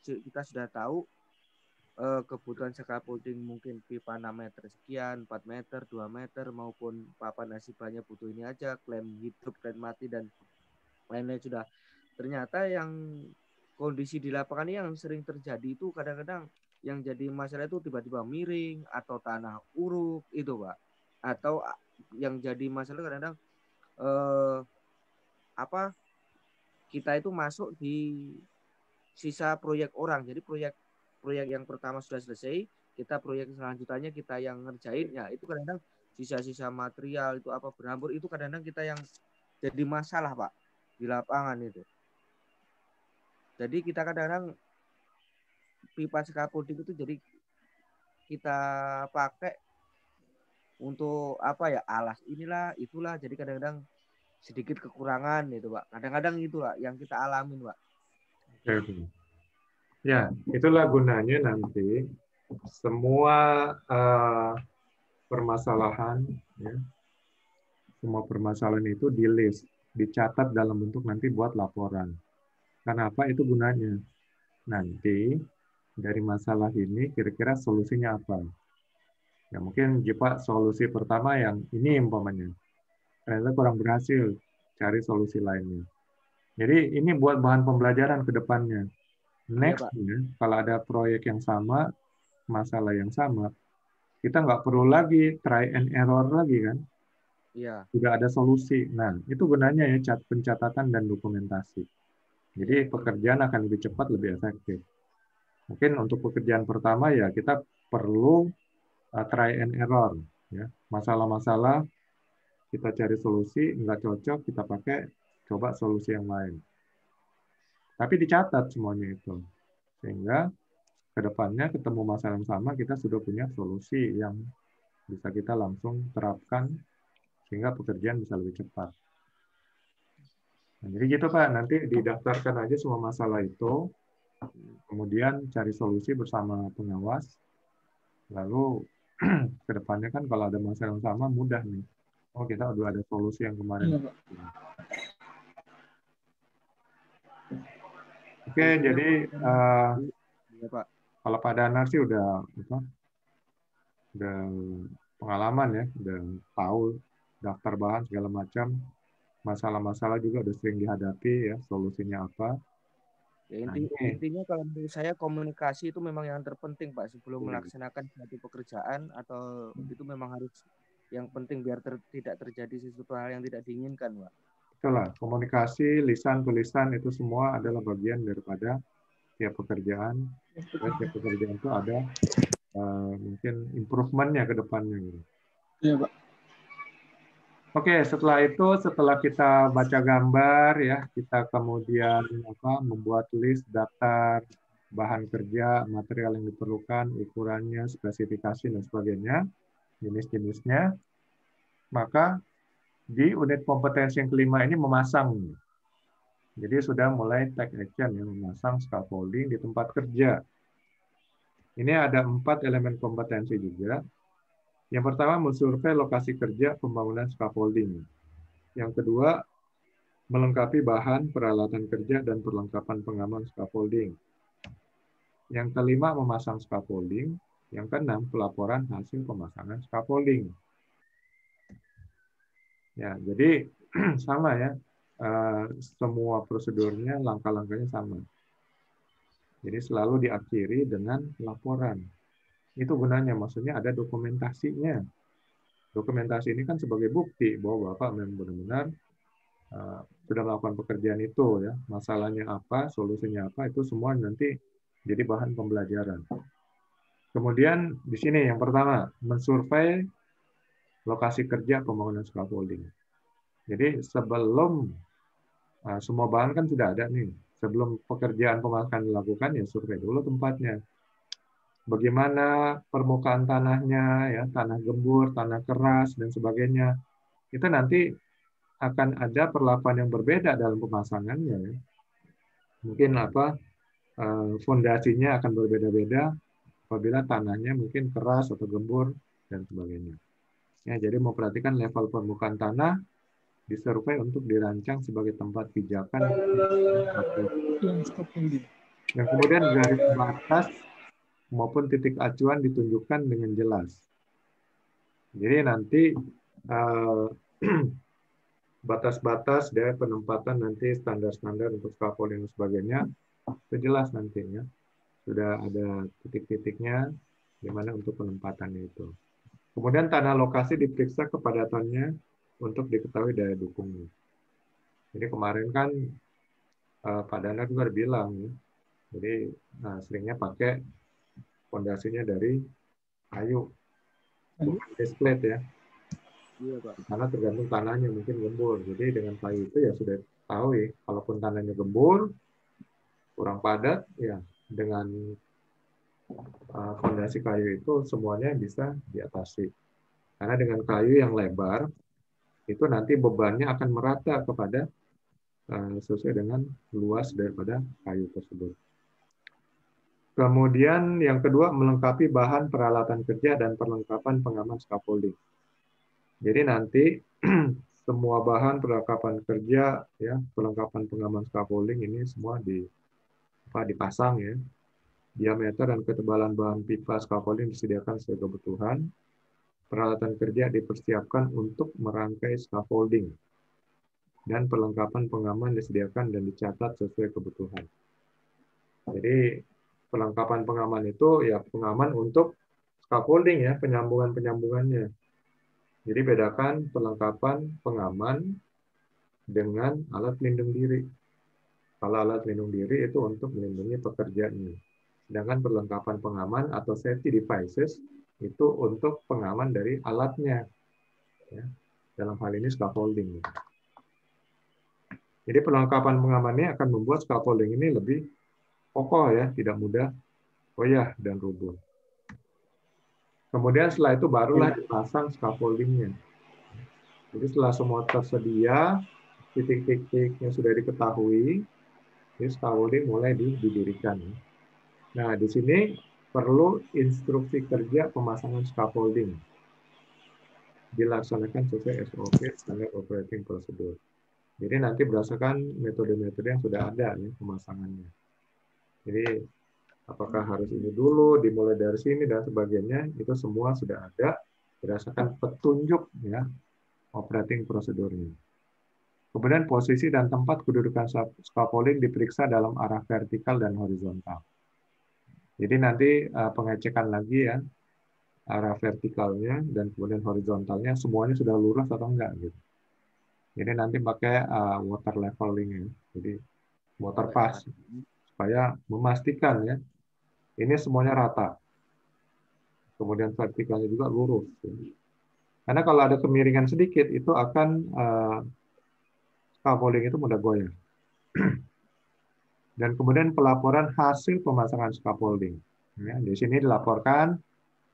Kita sudah tahu kebutuhan scaffolding mungkin pipa 6 meter sekian, 4 meter, 2 meter maupun papan nasibannya butuh ini aja, klaim hidup, klaim mati dan lain-lain sudah. Ternyata yang kondisi di lapangan yang sering terjadi itu kadang-kadang yang jadi masalah itu tiba-tiba miring atau tanah uruk itu Pak. Atau yang jadi masalah kadang-kadang kita itu masuk di sisa proyek orang. Jadi proyek yang pertama sudah selesai, kita proyek selanjutnya kita yang ngerjain, ya itu kadang-kadang sisa-sisa material itu apa berhambur itu kadang-kadang kita yang jadi masalah Pak di lapangan itu. Jadi kita kadang-kadang pipa scaffolding itu jadi kita pakai untuk alas inilah itulah, jadi kadang-kadang sedikit kekurangan itu Pak. Kadang-kadang itu Pak yang kita alamin Pak. Oke. Ya, itulah gunanya nanti semua permasalahan, ya, semua permasalahan itu di list, dicatat dalam bentuk nanti buat laporan. Kenapa itu gunanya? Nanti dari masalah ini kira-kira solusinya apa? Ya mungkin Pak solusi pertama yang ini umpamanya. Ternyata kurang berhasil, cari solusi lainnya. Jadi ini buat bahan pembelajaran ke depannya. Next, ya, kalau ada proyek yang sama, masalah yang sama, kita nggak perlu lagi try and error lagi kan? Iya. Sudah ada solusi. Nah, itu gunanya ya pencatatan dan dokumentasi. Jadi pekerjaan akan lebih cepat, lebih efektif. Mungkin untuk pekerjaan pertama ya kita perlu try and error. Ya. Masalah-masalah kita cari solusi, nggak cocok, kita pakai, coba solusi yang lain. Tapi dicatat semuanya itu. Sehingga ke depannya ketemu masalah yang sama, kita sudah punya solusi yang bisa kita langsung terapkan sehingga pekerjaan bisa lebih cepat. Nah, jadi gitu Pak, nanti didaftarkan aja semua masalah itu, kemudian cari solusi bersama pengawas, lalu ke depannya kan kalau ada masalah yang sama mudah nih. Oh kita udah ada solusi yang kemarin. Iya, Pak. Oke, jadi Ya, Pak. kalau Pak Danar sih udah pengalaman ya, udah tahu daftar bahan segala macam, masalah-masalah juga udah sering dihadapi ya, solusinya apa. Ya, Nah, intinya kalau menurut saya komunikasi itu memang yang terpenting Pak sebelum melaksanakan suatu pekerjaan atau itu memang harus yang penting biar tidak terjadi sesuatu hal yang tidak diinginkan Pak. Itulah, komunikasi, lisan, tulisan itu semua adalah bagian daripada tiap pekerjaan. Tiap pekerjaan itu ada mungkin improvement-nya ke depannya. Gitu. Iya, Pak. Oke, setelah kita baca gambar ya, kita kemudian membuat list daftar bahan kerja, material yang diperlukan, ukurannya, spesifikasi dan sebagainya, jenis-jenisnya. Maka di unit kompetensi yang kelima ini memasang. Jadi sudah mulai take action yang memasang scaffolding di tempat kerja. Ini ada 4 elemen kompetensi juga. Yang pertama, mensurvei lokasi kerja pembangunan scaffolding. Yang kedua, melengkapi bahan, peralatan kerja, dan perlengkapan pengaman scaffolding. Yang kelima, memasang scaffolding. Yang keenam, pelaporan hasil pemasangan scaffolding. Ya, jadi sama ya, semua prosedurnya, langkah-langkahnya sama. Jadi selalu diakhiri dengan laporan. Itu gunanya, maksudnya ada dokumentasinya. Dokumentasi ini kan sebagai bukti bahwa Bapak memang benar-benar sudah melakukan pekerjaan itu, ya. Masalahnya apa, solusinya apa, itu semua nanti jadi bahan pembelajaran. Kemudian di sini yang pertama, mensurvei lokasi kerja pembangunan scaffolding. Jadi sebelum semua bahan kan sudah ada nih, sebelum pekerjaan pemasangan dilakukan ya survei dulu tempatnya. Bagaimana permukaan tanahnya, ya, tanah gembur, tanah keras, dan sebagainya. Itu nanti akan ada perlakuan yang berbeda dalam pemasangannya. Ya. Mungkin fondasinya akan berbeda-beda apabila tanahnya mungkin keras atau gembur dan sebagainya. Ya, jadi memperhatikan level permukaan tanah disurvei untuk dirancang sebagai tempat pijakan scaffolding. dan kemudian garis batas maupun titik acuan ditunjukkan dengan jelas. Jadi nanti batas-batas dari penempatan nanti standar-standar untuk scaffolding dan sebagainya itu jelas nantinya. Sudah ada titik-titiknya di mana untuk penempatannya itu. Kemudian tanah lokasi diperiksa kepadatannya untuk diketahui daya dukungnya. Jadi kemarin kan Pak Dana juga bilang, ya, jadi seringnya pakai fondasinya dari kayu, bukan base ya. Iya, Pak. Karena tergantung tanahnya mungkin gembur. Jadi dengan kayu itu ya sudah tahu ya, kalaupun tanahnya gembur, kurang padat, ya dengan fondasi kayu itu semuanya bisa diatasi. Karena dengan kayu yang lebar, itu nanti bebannya akan merata kepada sesuai dengan luas daripada kayu tersebut. Kemudian yang kedua, melengkapi bahan peralatan kerja dan perlengkapan pengaman scaffolding. Jadi nanti semua bahan perlengkapan kerja, ya, perlengkapan pengaman scaffolding ini semua dipasang ya. Diameter dan ketebalan bahan pipa scaffolding disediakan sesuai kebutuhan. Peralatan kerja dipersiapkan untuk merangkai scaffolding. Dan perlengkapan pengaman disediakan dan dicatat sesuai kebutuhan. Jadi perlengkapan pengaman itu ya pengaman untuk scaffolding ya, penyambungan-penyambungannya. Jadi bedakan perlengkapan pengaman dengan alat pelindung diri. Kalau alat pelindung diri itu untuk melindungi pekerjanya. Sedangkan perlengkapan pengaman atau safety devices itu untuk pengaman dari alatnya. Ya. Dalam hal ini scaffolding. Jadi perlengkapan pengamannya akan membuat scaffolding ini lebih kokoh ya, tidak mudah goyah dan rubuh. Kemudian setelah itu barulah dipasang scaffoldingnya. Jadi setelah semua tersedia, titik-titik yang sudah diketahui, ini scaffolding mulai didirikan. Nah, di sini perlu instruksi kerja pemasangan scaffolding. Dilaksanakan sesuai SOP, Standard Operating Procedure. Jadi nanti berdasarkan metode-metode yang sudah ada ya, pemasangannya. Jadi apakah harus ini dulu, dimulai dari sini dan sebagainya, itu semua sudah ada berdasarkan petunjuk ya operating prosedurnya. Kemudian posisi dan tempat kedudukan scaffolding diperiksa dalam arah vertikal dan horizontal. Jadi nanti pengecekan lagi ya arah vertikalnya dan kemudian horizontalnya semuanya sudah lurus atau enggak gitu. Jadi nanti pakai water leveling ya. Jadi water pass supaya memastikan ya ini semuanya rata. Kemudian vertikalnya juga lurus. Karena kalau ada kemiringan sedikit, itu akan scaffolding itu mudah goyah. Dan kemudian pelaporan hasil pemasangan scaffolding. Ya, di sini dilaporkan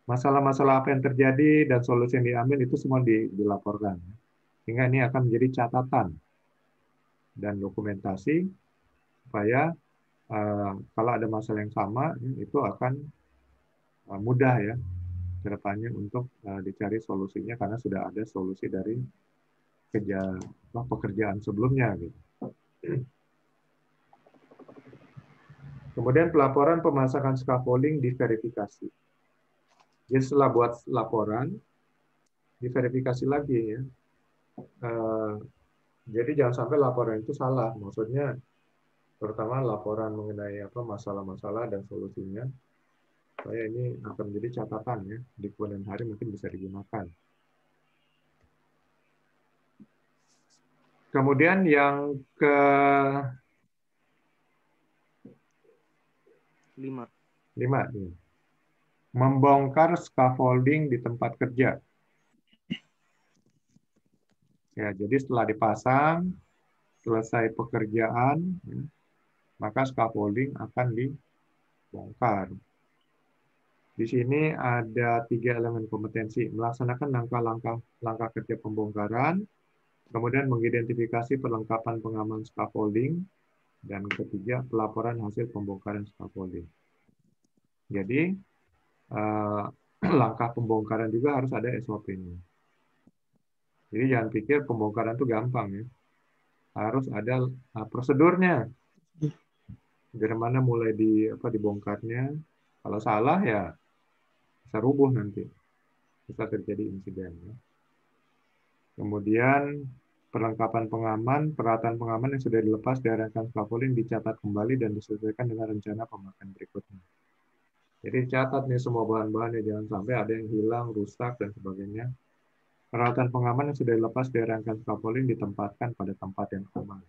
masalah-masalah apa yang terjadi dan solusi yang diambil itu semua dilaporkan. Sehingga ini akan menjadi catatan dan dokumentasi supaya kalau ada masalah yang sama, itu akan mudah ya ke depannya untuk dicari solusinya karena sudah ada solusi dari pekerjaan sebelumnya gitu. Kemudian pelaporan pemasangan scaffolding diverifikasi. Jadi setelah buat laporan, diverifikasi lagi ya. Jadi jangan sampai laporan itu salah. Maksudnya terutama laporan mengenai masalah-masalah dan solusinya. Supaya ini akan menjadi catatan ya di kemudian hari mungkin bisa digunakan. Kemudian yang ke 5 nih. Membongkar scaffolding di tempat kerja. Ya, jadi setelah dipasang, selesai pekerjaan, ya, maka scaffolding akan dibongkar. Di sini ada 3 elemen kompetensi: melaksanakan langkah kerja pembongkaran, kemudian mengidentifikasi perlengkapan pengaman scaffolding, Dan ketiga, pelaporan hasil pembongkaran scaffolding. Jadi, langkah pembongkaran juga harus ada SOP-nya. Jadi jangan pikir pembongkaran itu gampang ya. Harus ada prosedurnya. Dari mana mulai dibongkarnya. Kalau salah ya bisa rubuh nanti. Bisa terjadi insiden. Ya. Kemudian perlengkapan pengaman, peralatan pengaman yang sudah dilepas dari rangkaian scaffolding dicatat kembali dan disesuaikan dengan rencana pemakaian berikutnya. Jadi catat nih semua bahan-bahannya, jangan sampai ada yang hilang, rusak, dan sebagainya. Peralatan pengaman yang sudah dilepas dari rangkaian scaffolding ditempatkan pada tempat yang aman.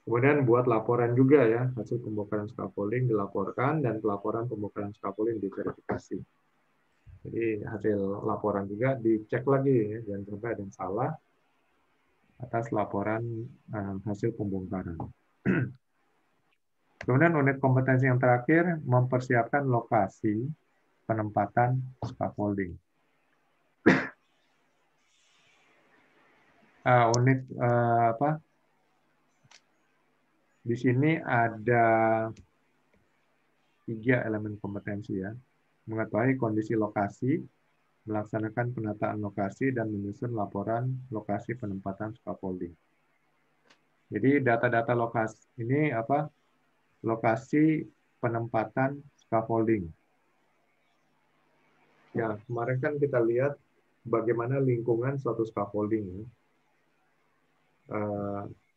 Kemudian buat laporan juga ya, hasil pembongkaran scaffolding dilaporkan dan pelaporan pembongkaran scaffolding diverifikasi. Jadi hasil laporan juga dicek lagi ya, jangan sampai ada yang salah atas laporan hasil pembongkaran. Kemudian unit kompetensi yang terakhir mempersiapkan lokasi penempatan scaffolding. Di sini ada 3 elemen kompetensi ya. Mengetahui kondisi lokasi, melaksanakan penataan lokasi, dan menyusun laporan lokasi penempatan scaffolding. Jadi data-data lokasi ini lokasi penempatan scaffolding. Ya, kemarin kan kita lihat bagaimana lingkungan suatu scaffolding. Ya.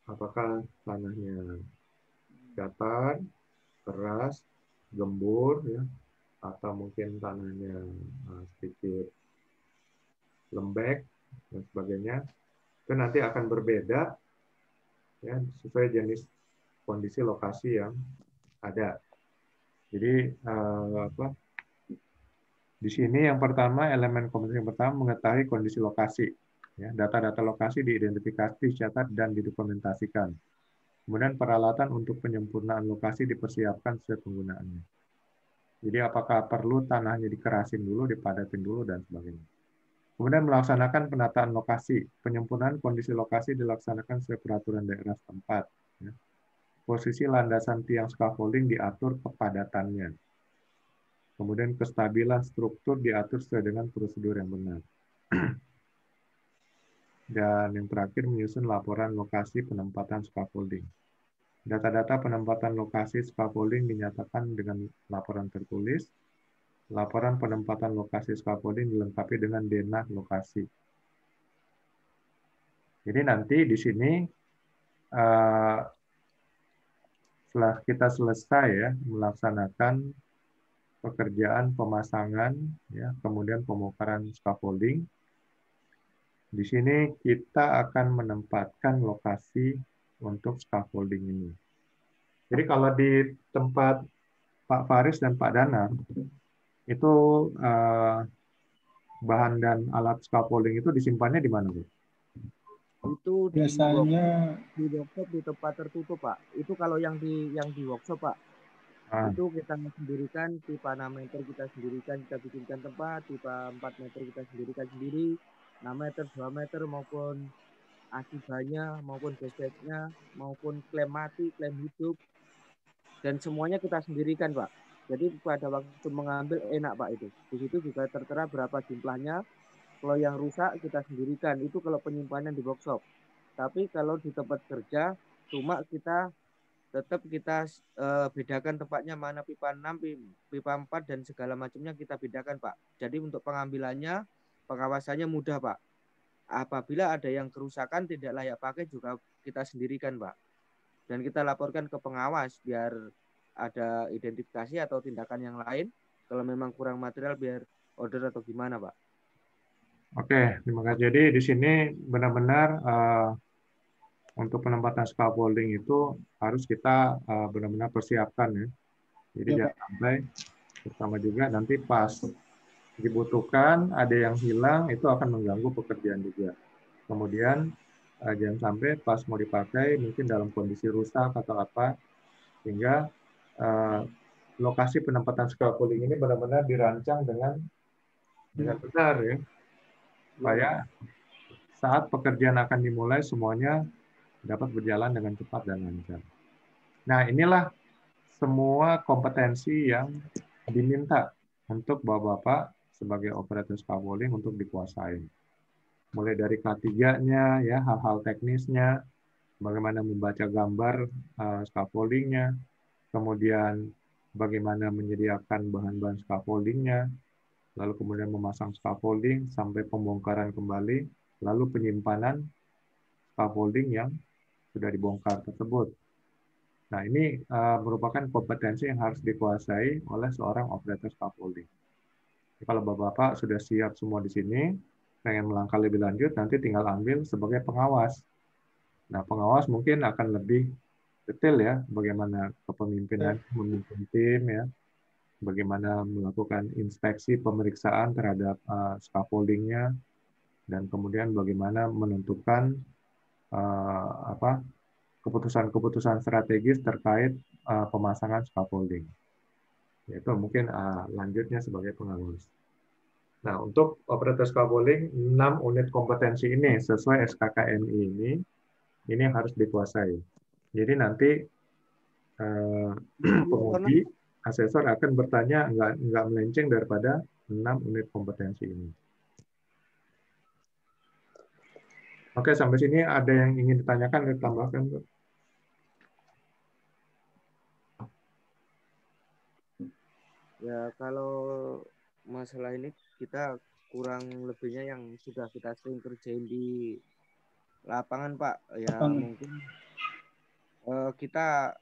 Apakah tanahnya datar, keras, gembur, ya, atau mungkin tanahnya sedikit lembek dan sebagainya, itu nanti akan berbeda ya sesuai jenis kondisi lokasi yang ada. Jadi di sini yang pertama, elemen kompetensi yang pertama mengetahui kondisi lokasi. Ya, data-data lokasi diidentifikasi, dicatat, dan didokumentasikan. Kemudian peralatan untuk penyempurnaan lokasi dipersiapkan sesuai penggunaannya. Jadi apakah perlu tanahnya dikerasin dulu, dipadatin dulu, dan sebagainya. Kemudian melaksanakan penataan lokasi. Penyempurnaan kondisi lokasi dilaksanakan sesuai peraturan daerah setempat. Ya. Posisi landasan tiang scaffolding diatur kepadatannya. Kemudian kestabilan struktur diatur sesuai dengan prosedur yang benar. Dan yang terakhir menyusun laporan lokasi penempatan scaffolding. Data-data penempatan lokasi scaffolding dinyatakan dengan laporan tertulis. Laporan penempatan lokasi scaffolding dilengkapi dengan denah lokasi. Jadi nanti di sini setelah kita selesai ya melaksanakan pekerjaan pemasangan, ya, kemudian pembongkaran scaffolding. Di sini kita akan menempatkan lokasi untuk scaffolding ini. Jadi kalau di tempat Pak Faris dan Pak Danang, itu bahan dan alat scaffolding itu disimpannya di mana, Bu? Itu biasanya di workshop di tempat tertutup, Pak. Itu kalau yang di workshop, Pak. Itu kita sendirikan, tipe 6 meter kita sendirikan, kita bikinkan tempat, tipe 4 meter kita sendirikan sendiri, 6 meter, 2 meter maupun akibatnya, maupun bestnya, maupun klaim mati, klaim hidup, dan semuanya kita sendirikan, Pak. Jadi pada waktu mengambil enak, Pak, itu. Di situ juga tertera berapa jumlahnya. Kalau yang rusak kita sendirikan, itu kalau penyimpanan di workshop. Tapi kalau di tempat kerja, cuma kita tetap kita bedakan tempatnya mana pipa 6, pipa 4 dan segala macamnya kita bedakan, Pak. Jadi untuk pengambilannya, pengawasannya mudah, Pak. Apabila ada yang kerusakan tidak layak pakai juga kita sendirikan, Pak. Dan kita laporkan ke pengawas biar ada identifikasi atau tindakan yang lain. Kalau memang kurang material biar order atau gimana, Pak. Oke, terima kasih. Jadi di sini benar-benar untuk penempatan scaffolding itu harus kita benar-benar persiapkan ya. Jadi jangan sampai pertama juga nanti pas dibutuhkan ada yang hilang itu akan mengganggu pekerjaan juga. Kemudian jangan sampai pas mau dipakai mungkin dalam kondisi rusak atau apa, sehingga lokasi penempatan scaffolding ini benar-benar dirancang dengan benar ya, supaya saat pekerjaan akan dimulai semuanya dapat berjalan dengan cepat dan lancar. Nah, inilah semua kompetensi yang diminta untuk Bapak-Bapak sebagai operator scaffolding untuk dikuasai. Mulai dari K3-nya, ya, hal-hal teknisnya, bagaimana membaca gambar scaffolding-nya, kemudian bagaimana menyediakan bahan-bahan scaffolding-nya, lalu kemudian memasang scaffolding sampai pembongkaran kembali, lalu penyimpanan scaffolding yang sudah dibongkar tersebut. Nah, ini merupakan kompetensi yang harus dikuasai oleh seorang operator scaffolding. Jadi, kalau Bapak-Bapak sudah siap semua di sini, pengen melangkah lebih lanjut, nanti tinggal ambil sebagai pengawas. Nah, pengawas mungkin akan lebih detail ya, bagaimana kepemimpinan memimpin tim ya, bagaimana melakukan inspeksi pemeriksaan terhadap scaffolding-nya, dan kemudian bagaimana menentukan keputusan-keputusan strategis terkait pemasangan scaffolding. Itu mungkin lanjutnya sebagai pengawas. Nah, untuk operator scaffolding, 6 unit kompetensi ini sesuai SKKNI ini yang harus dikuasai. Jadi nanti penguji, asesor akan bertanya nggak melenceng daripada 6 unit kompetensi ini. Oke, sampai sini ada yang ingin ditanyakan, ditambahkan? Ya, kalau masalah ini kita kurang lebihnya yang sudah kita sering kerjain di lapangan, Pak. Ya, mungkin kita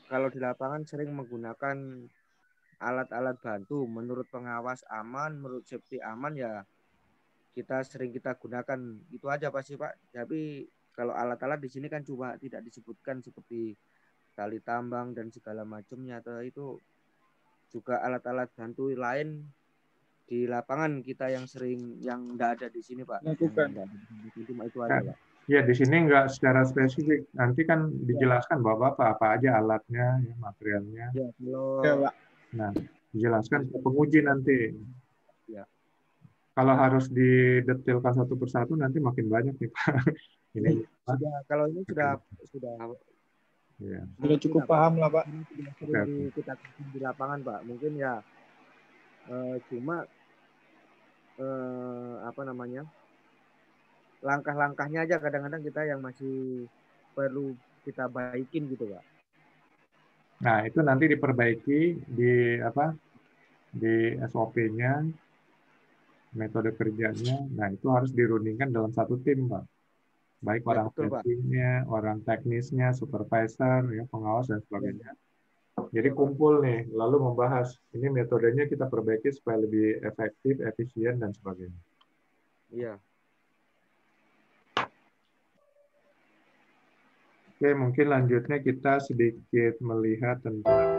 kalau di lapangan sering menggunakan alat-alat bantu. Menurut pengawas aman, menurut safety aman, ya kita gunakan. Itu aja pasti, Pak. Tapi kalau alat-alat di sini kan cuma tidak disebutkan seperti tali tambang dan segala macamnya, atau itu juga alat-alat bantu lain di lapangan kita yang nggak ada di sini, Pak. Lakukan. Cuma itu aja, Pak. Ya, di sini nggak secara spesifik. Nanti kan dijelaskan Bapak apa aja alatnya, ya, materialnya. Ya, kalau Ya, Pak. Nah, dijelaskan ke penguji nanti. Ya. Kalau harus didetailkan satu persatu nanti makin banyak nih, Pak. Ini kalau ini sudah ya. Sudah cukup paham lah, Pak. Kita di lapangan, Pak. Mungkin ya cuma langkah-langkahnya aja kadang-kadang kita yang masih perlu kita baikin gitu, Pak. Nah, itu nanti diperbaiki di SOP-nya, metode kerjanya. Nah, itu harus dirundingkan dalam satu tim, Pak. Baik orang testingnya, orang teknisnya, supervisor, ya, pengawas dan sebagainya. Jadi kumpul nih, lalu membahas ini metodenya kita perbaiki supaya lebih efektif, efisien dan sebagainya. Iya. Oke, mungkin lanjutnya kita sedikit melihat tentang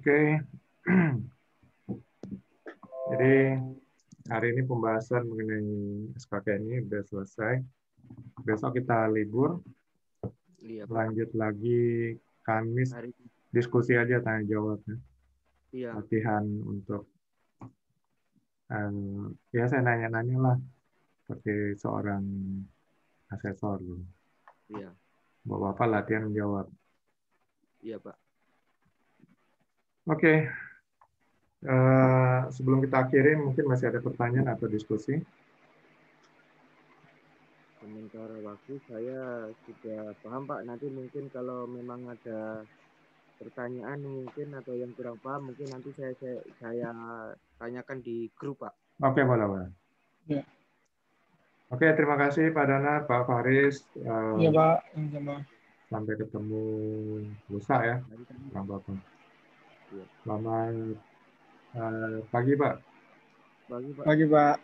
Oke. Jadi hari ini pembahasan mengenai SKKN ini sudah selesai. Besok kita libur. Iya, Pak. Lanjut lagi Kamis, Hari diskusi aja tanya jawab. iya, Latihan untuk ya saya nanya-nanya lah seperti seorang asesor. iya. Bapak latihan menjawab. Iya, Pak. Oke. Sebelum kita akhiri, mungkin masih ada pertanyaan atau diskusi. Sementara waktu saya sudah paham, Pak. Nanti mungkin kalau memang ada pertanyaan mungkin atau yang kurang paham, mungkin nanti saya tanyakan di grup, Pak. Oke, boleh. Ya. Oke, terima kasih Pak Dana, Pak Faris. Iya, Pak. Sama. Sampai ketemu lusa ya. Bapak. Iya. Selamat pagi, Pak. Pagi, Pak. Pagi, Pak.